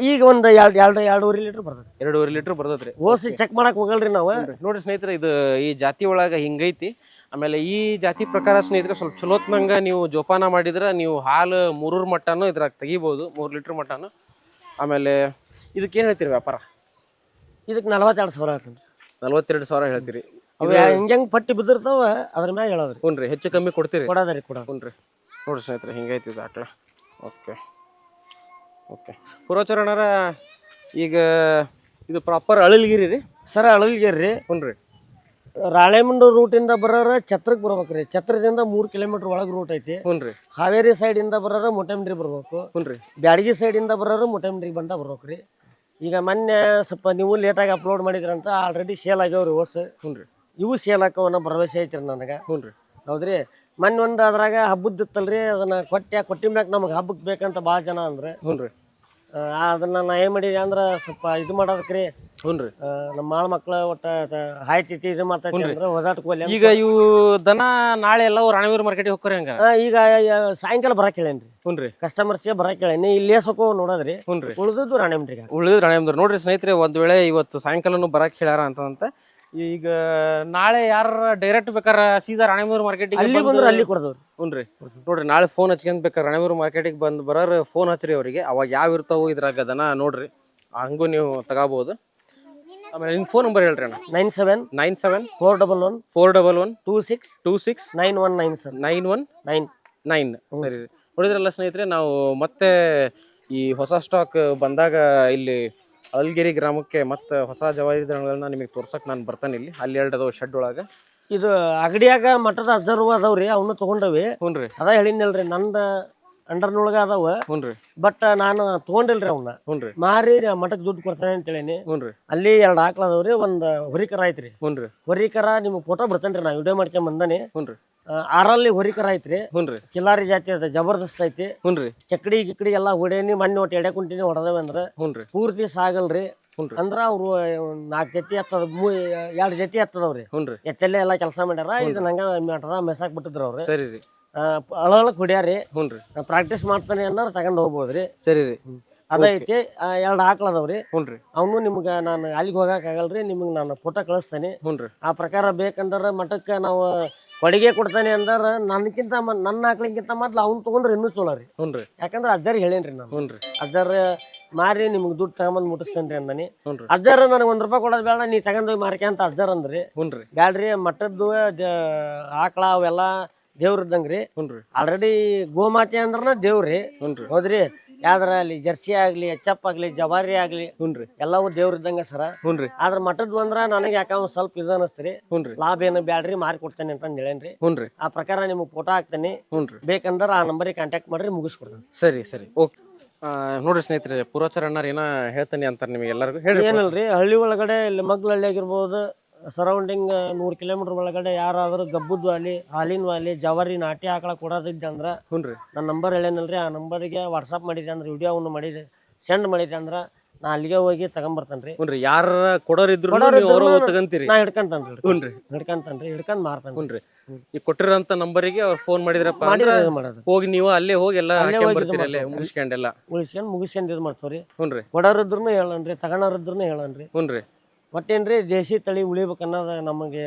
ಈಗ ಒಂದು 2.5 ಲೀಟರ್ ಬರ್ತದೆ. 2.5 ಲೀಟರ್ ಬರ್ತೈತ್ರಿ. ಓಸಿ ಚೆಕ್ ಮಾಡಕ್ ಹೋಗಲ್ರಿ ನಾವು. ನೋಡ್ರಿ ಸ್ನೇಹಿತರೆ, ಇದು ಈ ಜಾತಿ ಒಳಗ ಹಿಂಗೈತಿ. ಆಮೇಲೆ ಈ ಜಾತಿ ಪ್ರಕಾರ ಸ್ನೇಹಿತರೆ ಸ್ವಲ್ಪ ಚಲೋತ್ನಂಗ ನೀವು ಜೋಪಾನ ಮಾಡಿದ್ರೆ ನೀವು ಹಾಲು 3 ಮಟ್ಟನು ಇದ್ರಾಗ ತೆಗಿಬಹುದು, 3 ಲೀಟರ್ ಮಟ್ಟನು. ಆಮೇಲೆ ಇದಕ್ಕೆ ಏನ್ ಹೇಳ್ತೀರಿ ವ್ಯಾಪಾರ? ಇದಕ್ಕೆ 42,000 ಆಗ್ತದೆ. 42,000 ಹೇಳ್ತೀರಿ. ಹಿಂಗ್ ಪಟ್ಟಿ ಬಿದ್ದಿರ್ತಾವ, ಅದ್ರ ಮ್ಯಾಗ ಹೇಳೋದ್ರಿ. ಹುನ್ರಿ, ಹೆಚ್ಚು ಕಮ್ಮಿ ಕೊಡ್ತೀರಿ? ಕೊಡೋದ್ರಿ, ಕೊಡ. ಹುನ್ರಿ. ನೋಡ್ರಿ ಸ್ನೇಹಿತರೆ, ಹಿಂಗೈತಿ ಇದು ಆಕಳ. ಓಕೆ ಓಕೆ ಪುರೋಚರಣರ, ಈಗ ಇದು ಪ್ರಾಪರ್ ಅಳಲ್ಗಿರಿ ರೀ? ಸರ್, ಅಳಲ್ಗಿರಿ ರೀ. ಹುನ್ರಿ. ರಾಳೆಮಂಡು ರೂಟಿಂದ ಬರೋರ ಛತ್ರಕ್ಕೆ ಬರ್ಬೇಕ್ರಿ. ಛತ್ರದಿಂದ 3 ಕಿಲೋಮೀಟರ್ ಒಳಗೆ ರೂಟ್ ಐತಿ. ಹುನ್ರಿ. ಹಾವೇರಿ ಸೈಡ್ ಇಂದ ಬರೋರ ಮುಟೆಮಂಡ್ರಿ ಬರ್ಬೇಕು. ಹುನ್ರಿ. ಬ್ಯಾಡಗಿ ಸೈಡ್ ಇಂದ ಬರೋರು ಮುಟೆಮಂಡ್ರಿಗೆ ಬಂದ ಬರ್ಬೇಕ್ರಿ. ಈಗ ಮೊನ್ನೆ ಸ್ವಲ್ಪ ನೀವು ಲೇಟಾಗಿ ಅಪ್ಲೋಡ್ ಮಾಡಿದ್ರಂತ ಆಲ್ರೆಡಿ ಸೇಲ್ ಆಗ್ಯಾವ್ರಿ ಓಸ್. ಹುನ್ರಿ. ಇವು ಸೇಲ್ ಹಾಕವನ್ನ ಭರವಸೆ ಐತ್ರಿ ನನಗೆ. ಹುನ್ರಿ. ಹೌದ್ರಿ. ಮೊನ್ನೆ ಒಂದು ಅದ್ರಾಗ ಹಬ್ಬದ ಇತ್ತಲ್ರಿ, ಅದನ್ನ ಕೊಟ್ಟಿ ಮ್ಯಾಗ ನಮಗೆ ಹಬ್ಬಕ್ಕೆ ಬೇಕಂತ ಭಾಳ ಜನ ಅಂದ್ರೆ. ಹುನ್ರಿ. ಅದನ್ನ ನಾ ಏನ್ ಮಾಡಿದೆ ಅಂದ್ರ ಸ್ವಲ್ಪ ಇದು ಮಾಡೋದಕ್ರಿ. ಹುನ್ರಿ. ನಮ್ಮ ಮಾಳ ಮಕ್ಳ ಒಟ್ಟ ಹಾಯ್ತಿತಿ ಇದು ಮಾಡ್ತೈತಿ ಅಂದ್ರೆ ಓದಾಟ್ಕೋಲಿ. ಈಗ ಇವು ದನ ನಾಳೆ ಎಲ್ಲ ರಾಣೇಬೆನ್ನೂರು ಮಾರ್ಕೆಟಿಗೆ ಹೋಗ್ರಿ ಹಂಗ? ಈಗ ಸಾಯಂಕಾಲ ಬರಕ್ ಹೇಳೇನ್ರಿ. ಹುನ್ರಿ. ಕಸ್ಟಮರ್ಸ್ಗೆ ಬರಕ್ ಹೇಳೇನಿ. ಇಲ್ಲೇ ಸೊಕೋ ನೋಡೋದ್ರಿ. ಹುನ್ರಿ. ಉಳಿದದ್ದು ರಾಣೇಬೆನ್ನೂರಿಗೆ. ಉಳಿದ ರಾಣೇಬೆನ್ನೂರು. ನೋಡ್ರಿ ಸ್ನೇಹಿತರೆ, ಒಂದ್ ವೇಳೆ ಇವತ್ತು ಸಾಯಂಕಾಲನು ಬರಕ್ ಹೇಳ್ಯಾರ ಅಂತ ಈಗ ನಾಳೆ ಯಾರ ಡೈರೆಕ್ಟ್ ಬೇಕಾರ ಸೀದಾ ರಾಣೇಬೆನ್ನೂರು ಮಾರ್ಕೆಟಿಗೆ ಅಲ್ಲಿ ಬಂದ್ರೆ ಅಲ್ಲಿ ಕೊಡ್ದವ್ರಿ. ಹುನ್ರಿ. ನೋಡ್ರಿ, ನಾಳೆ ಫೋನ್ ಹಚ್ಕೊಂಡ್ ಬೇಕಾರೆ ರಾಣೇಬೆನ್ನೂರು ಮಾರ್ಕೆಟಿಗೆ ಬರೋರು ಫೋನ್ ಹಚ್ಚ್ರಿ ಅವ್ರಿಗೆ. ಅವಾಗ ಯಾವ ಇರ್ತಾವ ಇದ್ರಾಗ ದನ ನೋಡ್ರಿ, ಹಂಗೂ ನೀವು ತಗೋಬಹುದು. ಆಮೇಲೆ ನಿಮ್ ಫೋನ್ ನಂಬರ್ ಹೇಳ್ರಿ ಅಣ್ಣ. 974741269199. ಸರಿ, ನೋಡಿದ್ರಲ್ಲ ಸ್ನೇಹಿತರೆ, ನಾವು ಮತ್ತೆ ಈ ಹೊಸ ಸ್ಟಾಕ್ ಬಂದಾಗ ಇಲ್ಲಿ ಅಳಲ್ಗಿರಿ ಗ್ರಾಮಕ್ಕೆ ಮತ್ತೆ ಹೊಸ ಜವಾರಿ ದನಗಳನ್ನ ನಿಮಗೆ ತೋರ್ಸಕ್ ನಾನು ಬರ್ತಾನೆ. ಇಲ್ಲಿ ಅಲ್ಲಿ 2 ಅದಾವ ಶೆಡ್ ಒಳಗ. ಇದು ಅಗಡಿಯಾಗ ಮಠದ ಅಜ್ಜರ್ವ ಅದಾವ್ರಿ, ಅವನ್ನ ತಗೊಂಡವಿ. ಹುನ್ರಿ. ಅದ ಹೇಳಿದ್ನಲ್ರಿ, ನಂದ ಅಂಡರ್ನೊಳಗ ಅದಾವ. ಹುನ್ರಿ. ಬಟ್ ನಾನು ತಗೊಂಡಿಲ್ರಿ ಅವನ್ನ. ಹುನ್ರಿ. ಮಾರಿ ಮಠಕ್ಕೆ ದುಡ್ಡು ಕೊಡ್ತಾನೆ ಅಂತ ಹೇಳೀನಿ. ಹುನ್ರಿ. ಅಲ್ಲಿ 2 ಆಕಳ ಅದಾವ್ರಿ, ಒಂದ್ ಹೊರಿಕರ ಐತ್ರಿ. ಹುನ್ರಿ. ಹೊರಿಕರ ನಿಮ್ಗೆ ಫೋಟೋ ಬರ್ತೇನ್ರಿ, ನಾ ವಿಡಿಯೋ ಮಾಡ್ಕೊಂಡ್ ಬಂದಾನೆ. ಹುನ್ರಿ. 6 ಹೊರಿಕರ ಐತ್ರಿ. ಹುನ್ರಿ. ಕಿಲಾರಿ ಜಾತಿ ಅದ, ಜಬರ್ದಸ್ತ್ ಐತಿ. ಹುನ್ರಿ. ಚಕ್ಕಡಿ ಗಿಕ್ಕಡಿ ಎಲ್ಲಾ ಹೊಡೇನಿ. ಮೊನ್ನೆ ಒಟ್ಟು ಎಡೆ ಕುಂಟಿನಿ ಹೊಡೆದವೆ ಅಂದ್ರ. ಹುನ್ರಿ. ಪೂರ್ತಿ ಸಾಗಲ್ರಿ. ಅಂದ್ರ ಅವ್ರು 4 ಜೊತೆ ಎತ್ತದ, 2 ಜೊತೆ ಎತ್ತದವ್ರಿ. ಹುನ್ರಿ. ಎತ್ತಲ್ಲೇ ಎಲ್ಲಾ ಕೆಲಸ ಮಾಡ್ಯಾರ. ಇದು ನಂಗ ಮಠದ ಮೆಸಾಕ್ ಬಿಟ್ಟಿದ್ರ ಅವ್ರು. ಸರಿ ರೀ. ಅಳಳಕ್ ಹೊಡ್ಯಾರಿ. ಹುನ್ರಿ. ಪ್ರಾಕ್ಟೀಸ್ ಮಾಡ್ತಾನೆ ಅನ್ನೋರು ತಗೊಂಡ್ ಹೋಗ್ಬೋದ್ರಿ. ಸರಿ ರೀ. ಅದೈತಿ. 2 ಆಕಳ ಅದಾವ್ರಿ. ಹುನ್ರಿ. ಅವನು ನಿಮ್ಗ ನಾನು ಅಲ್ಲಿಗೆ ಹೋಗಕ್ ಆಗಲ್ರಿ, ನಿಮ್ಗೆ ನಾನು ಫೋಟೋ ಕಳಿಸ್ತೇನೆ. ಹುನ್ರಿ. ಆ ಪ್ರಕಾರ ಬೇಕಂದ್ರ ಮಠಕ್ಕೆ ನಾವು ಕೊಡುಗೆ ಕೊಡ್ತಾನೆ ಅಂದ್ರ ನನ್ಕಿಂತ ನನ್ನ ಆಕಳಿಗಿಂತ ಮೊದ್ಲು ಅವ್ನು ತಗೊಂಡ್ರೆ ಇನ್ನೂ ಚಲೋ ರೀ. ಹುನ್ರಿ. ಯಾಕಂದ್ರ ಅಜ್ಜಾರಿಗೆ ಹೇಳೇನ್ರಿ ನಾನು. ಹುನ್ರಿ. ಅಜ್ಜಾರ ಮಾರಿ ನಿಮ್ಗೆ ದುಡ್ಡು ತಗೊಂಬಂದು ಮುಟ್ಟಿಸ್ತೇನ್ರಿ ಅಂದನಿ. ಹ್ಞೂ ರೀ ಅಜ್ಜಾರ ನನಗೆ 1 ರೂಪಾಯಿ ಕೊಡೋದು ಬೇಡ, ನೀ ತಗೊಂಡೋಗಿ ಮಾರ್ಕೆ ಅಂತ ಅಜ್ಜಾರ ಅಂದ್ರಿ. ಹ್ಞೂ ರೀ ಬ್ಯಾಡ್ರಿ, ಮಠದ್ದು ಆಕಳ ಅವೆಲ್ಲ ದೇವ್ರ ಇದ್ದಂಗ್ರಿ. ಹ್ಞೂ ರೀ ಆಲ್ರೆಡಿ ಗೋಮಾತೆ ಅಂದ್ರನ ದೇವ್ರಿ. ಹ್ಞೂ ರೀ ಹೌದ್ರಿ, ಯಾವ್ದಾರ ಅಲ್ಲಿ ಜರ್ಸಿ ಆಗ್ಲಿ, ಎಚ್ಚಪ್ ಆಗ್ಲಿ, ಜವಾರಿ ಆಗ್ಲಿ, ಹ್ಞೂ ರೀ ಎಲ್ಲವೂ ದೇವ್ರ ಇದ್ದಂಗ ಸರ. ಹ್ಞೂ ರೀ ಆದ್ರ ಮಠದ್ದು ಅಂದ್ರ ನನಗೆ ಯಾಕ ಒಂದ್ ಸ್ವಲ್ಪ ಇದು ಅನಸ್ತ್ರಿ. ಹ್ಞೂ ರೀ ಲಾಭ ಏನು ಬ್ಯಾಡ್ರಿ, ಮಾರಿ ಕೊಡ್ತೇನೆ ಅಂತ ಹೇಳೇನ್ರಿ. ಹ್ಞೂ ರೀ ಆ ಪ್ರಕಾರ ನಿಮ್ಗೆ ಫೋಟೋ ಹಾಕ್ತೇನೆ. ಹ್ಞೂ ರೀ ಬೇಕಂದ್ರ ಆ ನಂಬರಿಗೆ ಕಾಂಟ್ಯಾಕ್ಟ್ ಮಾಡ್ರಿ, ಮುಗಿಸ್ಕೊಡ್ತೇನೆ. ಸರಿ ಸರಿ ಓಕೆ. ನೋಡ್ರಿ ಸ್ನೇಹಿತರೆ, ಪೂರ್ವಾಚಾರ ಅಣ್ಣಾರ ಏನೋ ಹೇಳ್ತಾನೆ ಅಂತಾರೆ ನಿಮಗೆ ಎಲ್ಲರಿಗೂ ಹೇಳಿ. ಏನಲ್ರಿ, ಹಳ್ಳಿ ಒಳಗಡೆ ಇಲ್ಲಿ ಮಗ್ಲಹಳ್ಳಿ ಆಗಿರ್ಬೋದು, ಸರೌಂಡಿಂಗ್ 100 ಕಿಲೋಮೀಟರ್ ಒಳಗಡೆ ಯಾರಾದ್ರೂ ಗಬ್ಬುದ್ದು ವಾಲಿ, ಹಾಲಿನ ವಾಲಿ, ಜವಾರಿ ನಾಟಿ ಆಕಳ ಕೊಡೋದಿದ್ದೆ ಅಂದ್ರ ಹ್ಞೂ ರೀ ನನ್ನ ನಂಬರ್ ಹೇಳೇನಲ್ರಿ, ಆ ನಂಬರಿಗೆ ವಾಟ್ಸಪ್ ಮಾಡಿದೆ ಅಂದ್ರೆ, ವಿಡಿಯೋವನ್ನು ಮಾಡಿದೆ ಸೆಂಡ್ ಮಾಡಿದೆ ಅಂದ್ರೆ ನಾ ಅಲ್ಲಿಗೆ ಹೋಗಿ ತಗೊಂಬರ್ತೇನ್ರಿ. ಹ್ಞೂ ರೀ ಯಾರ ಕೊಡೋರಿದ್ರು ನೀವು ಅವರು ತಗೊಂತೀರಿ? ನಾ ಹಿಡ್ಕಂತೇನ್ರಿ, ಹ್ಞೂ ರೀ ಹಿಡ್ಕೊಂಡ್ ಮಾರ್ತೇನೆ. ಹ್ಞೂ ರೀ ಈಗ ಕೊಟ್ಟಿರೋಂಥ ನಂಬರಿಗೆ ಅವ್ರು ಫೋನ್ ಮಾಡಿದ್ರಪ್ಪ ಅಂದ್ರೆ ಮಾಡೋದು ಹೋಗಿ ನೀವು ಅಲ್ಲೇ ಹೋಗಿ ಎಲ್ಲ ಬರ್ತೀರಿ, ಅಲ್ಲೇ ಮುಗಿಸ್ಕೊಂಡೆಲ್ಲ ಮುಗಿಸ್ಕೊಂಡ್ ಇದು ಮಾಡ್ತೇವ್ರಿ. ಹ್ಞೂ ರೀ ಕೊಡೋರಿದ್ರು ಹೇಳನ್ರಿ, ತಗೊಳೋರಿದ್ರು ಹೇಳನ್ರಿ. ಹ್ಞೂ ರೀ ಒಟ್ಟೇನ್ರಿ ದೇಶಿ ತಳಿ ಉಳಿಬೇಕನ್ನೋದು ನಮಗೆ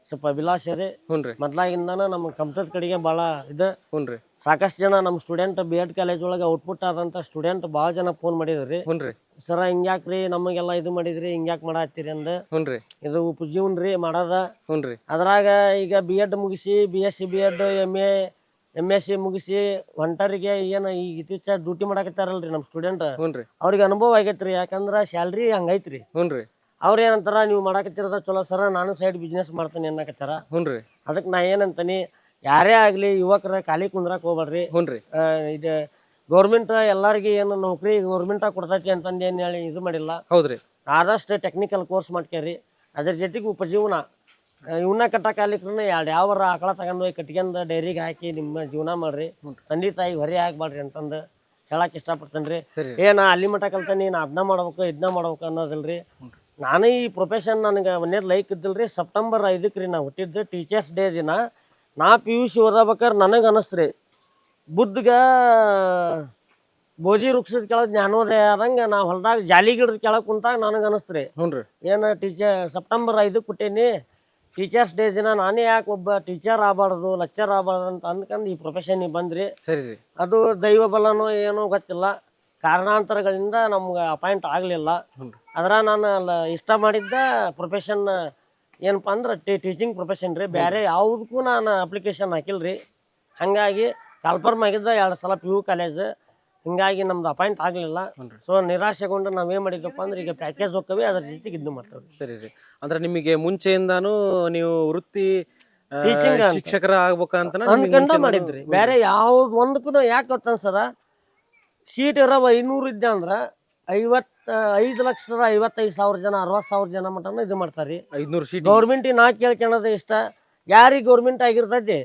ಸ್ವಲ್ಪ ಅಭಿಲಾಷೆ ರೀ. ಹ್ಞೂ ರೀ ಮೊದ್ಲಾಗಿಂದಾನ ನಮ್ಗೆ ಕಮ್ತದ ಕಡೆಗೆ ಭಾಳ ಇದು. ಹ್ಞೂ ರೀ ಸಾಕಷ್ಟು ಜನ ನಮ್ಮ ಸ್ಟೂಡೆಂಟ್ BEd ಕಾಲೇಜ್ ಒಳಗೆ ಔಟ್ಪುಟ್ ಆದಂಥ ಸ್ಟೂಡೆಂಟ್ ಭಾಳ ಜನ ಫೋನ್ ಮಾಡಿದ್ರಿ. ಹ್ಞೂ ರೀ ಸರ ಹಿಂಗ್ಯಾಕ್ರಿ ನಮಗೆಲ್ಲ ಇದು ಮಾಡಿದ್ರಿ, ಹಿಂಗ್ಯಾಕೆ ಮಾಡತ್ತೀರಿ ಅಂದ. ಹ್ಞೂ ರೀ ಇದು ಉಪಜೀವನ ರೀ ಮಾಡೋದ. ಹ್ಞೂ ರೀ ಅದ್ರಾಗ ಈಗ BEd ಮುಗಿಸಿ BSc BEd MA MSc ಮುಗಿಸಿ ಹೊಂಟರಿಗೆ ಏನು ಈಗ ಇತ್ತೀಚೆಗೆ ಡ್ಯೂಟಿ ಮಾಡಕತ್ತಾರಲ್ರಿ ನಮ್ಮ ಸ್ಟೂಡೆಂಟ್, ಹ್ಞೂ ರೀ ಅವ್ರಿಗೆ ಅನುಭವ ಆಗೈತ್ರಿ. ಯಾಕಂದ್ರೆ ಸ್ಯಾಲ್ರಿ ಹಂಗೈತ್ರಿ. ಹ್ಞೂ ರೀ ಅವ್ರು ಏನಂತಾರ, ನೀವು ಮಾಡಕತ್ತಿರೋದ ಚಲೋ ಸರ, ನಾನು ಸೈಡ್ ಬಿಸ್ನೆಸ್ ಮಾಡ್ತೇನೆ ಅನ್ನಕತ್ತಾರ. ಹ್ಞೂ ರೀ ಅದಕ್ಕೆ ನಾ ಏನಂತೀನಿ, ಯಾರೇ ಆಗಲಿ ಯುವಕರ ಖಾಲಿ ಕುಂದ್ರಕ್ಕೆ ಹೋಗ್ಬೇಡ್ರಿ. ಹ್ಞೂ ರೀ ಇದು ಗೌರ್ಮೆಂಟ್ ಎಲ್ಲರಿಗೆ ಏನು ನೌಕರಿ ಗೌರ್ಮೆಂಟ ಕೊಡ್ತೈತಿ ಅಂತಂದು ಏನು ಹೇಳಿ ಇದು ಮಾಡಿಲ್ಲ. ಹೌದ್ರಿ ಆದಷ್ಟು ಟೆಕ್ನಿಕಲ್ ಕೋರ್ಸ್ ಮಾಡ್ಕೇರಿ. ಅದ್ರ ಜೊತೆಗೆ ಉಪಜೀವನ ಇವನ್ನ ಕಟ್ಟಕಾಲಿಕ್ರು ಯಾವ್ಯಾವ ಆಕಳ ತಗೊಂಡು ಹೋಗಿ ಕಟ್ಕೊಂಡು ಡೈರಿಗೆ ಹಾಕಿ ನಿಮ್ಮ ಜೀವನ ಮಾಡ್ರಿ. ತಂದೆ ತಾಯಿ ಹೊರೆ ಆಗ್ಬೇಡ್ರಿ ಅಂತಂದು ಹೇಳಕ್ ಇಷ್ಟಪಡ್ತೇನೆ ರೀ. ನಾ ಅಲ್ಲಿ ಮಠ ಕಲ್ತಾನೆ, ನಾ ಅದನ್ನ ಮಾಡ್ಬೇಕು ಇದನ್ನ ಮಾಡ್ಬೇಕು ಅನ್ನೋದಿಲ್ರಿ. ನಾನು ಈ ಪ್ರೊಫೆಷನ್ ನನಗೆ ಒಂದೇದು ಲೈಕ್ ಇದ್ದಿಲ್ರಿ. ಸೆಪ್ಟೆಂಬರ್ 5ಕ್ಕೆ ರೀ ನಾ ಹುಟ್ಟಿದ್ದು, ಟೀಚರ್ಸ್ ಡೇ ದಿನ. ನಾ PUC ಓದಬೇಕಾದ್ರೆ ನನಗೆ ಅನಿಸ್ತ್ರಿ, ಬುದ್ಧಗ ಬೋಧಿ ವೃಕ್ಷದ ಕೆಳಗೆ ಜ್ಞಾನೋದಯ ಆದಂಗೆ ನಾ ಹೊಲದಾಗ ಜಾಲಿ ಗಿಡದ ಕೆಳಗೆ ಕುಂತಾಗ ನನಗೆ ಅನಿಸ್ತ್ರಿ, ಹ್ಞೂ ರೀ ಏನು ಸೆಪ್ಟೆಂಬರ್ 5ಕ್ಕೆ ಹುಟ್ಟೇನಿ, ಟೀಚರ್ಸ್ ಡೇ ದಿನ ನಾನೇ ಯಾಕೆ ಒಬ್ಬ ಟೀಚರ್ ಆಗಬಾರ್ದು, ಲೆಕ್ಚರ್ ಆಗಬಾರ್ದು ಅಂತ ಅಂದ್ಕೊಂಡು ಈ ಪ್ರೊಫೆಷನ್ಗೆ ಬಂದ್ರಿ. ಸರಿ ರೀ ಅದು ದೈವ ಬಲನೋ ಏನೋ ಗೊತ್ತಿಲ್ಲ, ಕಾರಣಾಂತರಗಳಿಂದ ನಮ್ಗೆ ಅಪಾಯಿಂಟ್ ಆಗಲಿಲ್ಲ. ಅದ್ರ ನಾನು ಇಷ್ಟ ಮಾಡಿದ್ದ ಪ್ರೊಫೆಷನ್ ಏನಪ್ಪ ಅಂದ್ರೆ ಟೀಚಿಂಗ್ ಪ್ರೊಫೆಷನ್ ರೀ. ಬೇರೆ ಯಾವುದಕ್ಕೂ ನಾನು ಅಪ್ಲಿಕೇಶನ್ ಹಾಕಿಲ್ರಿ. ಹಾಗಾಗಿ ಕಾಲ್ಫರ್ಮ್ ಆಗಿದ್ದ 2 ಸಲ PU ಕಾಲೇಜ್, ಹಿಂಗಾಗಿ ನಮ್ದು ಅಪಾಯಿಂಟ್ ಆಗಲಿಲ್ಲ. ಸೊ ನಿರಾಶೆಗೊಂಡು ನಾವೇನು ಮಾಡಿದ್ವಪ್ಪ ಅಂದ್ರೆ ಈಗ ಪ್ಯಾಕೇಜ್ ಹೋಗ್ತೇವೆ, ಅದ್ರ ಜೊತೆಗೆ ಇದು ಮಾಡ್ತೇವೆ. ಸರಿ ರೀ ಅಂದ್ರೆ ನಿಮಗೆ ಮುಂಚೆಯಿಂದಾನು ನೀವು ವೃತ್ತಿ ಟೀಚಿಂಗ್ ಶಿಕ್ಷಕರ ಆಗ್ಬೇಕಂತ ಅನ್ಕೊಂಡ ಮಾಡಿದ್ರಿ. ಬೇರೆ ಯಾವ್ದು ಒಂದಕ್ಕೂ ಯಾಕೆ ಗೊತ್ತ ಸರ, ಸೀಟ್ ಇರೋ 500 ಇದ್ದೆ ಅಂದ್ರೆ 5,55,000 ಜನ 60,000 ಜನ ಮಟನ ಇದು ಮಾಡ್ತಾರೆ. 500 ಸೀಟ್ ಗೌರ್ಮೆಂಟಿಗೆ ನಾ ಕೇಳ್ಕೊಳೋದು ಇಷ್ಟ, ಯಾರಿಗೆ ಗೌರ್ಮೆಂಟ್ ಆಗಿರ್ತೈತಿ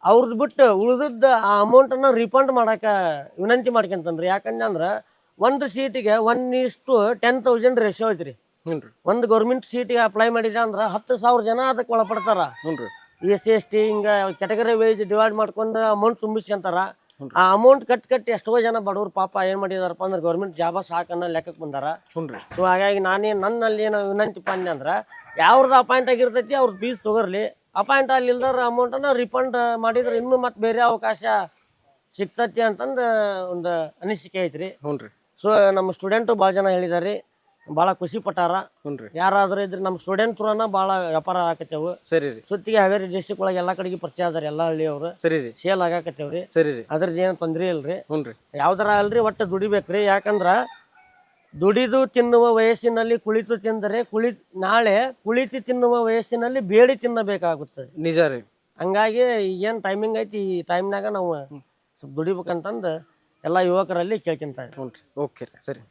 ಅವ್ರದ್ದು ಬಿಟ್ಟು ಉಳಿದದ್ದು ಆ ಅಮೌಂಟನ್ನು ರಿಫಂಡ್ ಮಾಡಕ್ಕೆ ವಿನಂತಿ ಮಾಡ್ಕೊಂತನ್ರಿ. ಯಾಕಂದ್ರೆ ಒಂದು ಸೀಟಿಗೆ 1:10,000 ರೇಷಿಯೋ ಐತ್ರಿ. ಒಂದು ಗೌರ್ಮೆಂಟ್ ಸೀಟಿಗೆ ಅಪ್ಲೈ ಮಾಡಿದೆ ಅಂದ್ರೆ 10,000 ಜನ ಅದಕ್ಕೆ ಒಳಪಡ್ತಾರ. SC ST ಹಿಂಗೆ ಕ್ಯಾಟಗರಿ ವೈಸ್ ಡಿವೈಡ್ ಮಾಡ್ಕೊಂಡು ಅಮೌಂಟ್ ತುಂಬಿಸ್ಕೊಂತಾರ. ಆ ಅಮೌಂಟ್ ಕಟ್ಟಿ ಎಷ್ಟೋ ಜನ ಬಡವ್ರು ಪಾಪ ಏನ್ ಮಾಡಿದಾರಪ್ಪ ಅಂದ್ರೆ ಗೌರ್ಮೆಂಟ್ ಜಾಬ ಸಾಕನ್ನೋ ಲೆಕ್ಕಕ್ಕೆ ಬಂದಾರ. ಸೊ ಹಾಗಾಗಿ ನನ್ನಲ್ಲಿ ಏನೋ ವಿನಂತಿ ಅಂದೆ ಅಂದ್ರೆ, ಯಾವ್ದು ಅಪಾಯಿಂಟ್ ಆಗಿರ್ತೈತಿ ಅವ್ರದ್ದು ಫೀಸ್ ತಗೋರ್ಲಿ, ಅಪಾಯಿಂಟ್ ಆಗಿಲ್ದಾರ ಅಮೌಂಟನ್ನು ರಿಫಂಡ್ ಮಾಡಿದ್ರೆ ಇನ್ನೂ ಮತ್ತೆ ಬೇರೆ ಅವಕಾಶ ಸಿಗ್ತತಿ ಅಂತಂದು ಒಂದು ಅನಿಸಿಕೆ ಐತ್ರಿ. ಸೊ ನಮ್ಮ ಸ್ಟೂಡೆಂಟು ಭಾಳ ಜನ ಹೇಳಿದಾರೆ, ಭಾಳ ಖುಷಿ ಪಟ್ಟಾರ. ಯಾರಾದ್ರೂ ಇದ್ರೆ ನಮ್ಮ ಸ್ಟೂಡೆಂಟ್ ಥ್ರೂನ ಭಾಳ ವ್ಯಾಪಾರ ಆಕತ್ತೇವು. ಸುತ್ತಿಗೆ ಹಾವೇರಿ ಡಿಸ್ಟಿಕ್ ಒಳಗೆ ಎಲ್ಲಾ ಕಡೆಗೆ ಪರಿಚಯ ಅದಾರ, ಎಲ್ಲಾ ಹಳ್ಳಿಯವ್ರು ಸೇಲ್ ಆಗಾಕತ್ತೇವ್ರಿ. ಅದ್ರದ್ದು ಏನು ತೊಂದ್ರೆ ಇಲ್ರಿ. ಯಾವ್ದಾರ ಅಲ್ರಿ, ಒಟ್ಟು ದುಡಿಬೇಕ್ರಿ. ಯಾಕಂದ್ರ ದುಡಿದು ತಿನ್ನುವ ವಯಸ್ಸಿನಲ್ಲಿ ಕುಳಿತು ತಿಂದರೆ ನಾಳೆ ಕುಳಿತು ತಿನ್ನುವ ವಯಸ್ಸಿನಲ್ಲಿ ಬೇಡಿ ತಿನ್ನಬೇಕಾಗುತ್ತದೆ. ನಿಜ ರೀ. ಹಂಗಾಗಿ ಈಗೇನು ಟೈಮಿಂಗ್ ಐತಿ, ಈ ಟೈಮ್ನಾಗ ನಾವು ಸ್ವಲ್ಪ ದುಡಿಬೇಕಂತಂದು ಎಲ್ಲ ಯುವಕರಲ್ಲಿ ಕೇಳ್ಕೊಂತ. ಓಕೆ ಸರಿ.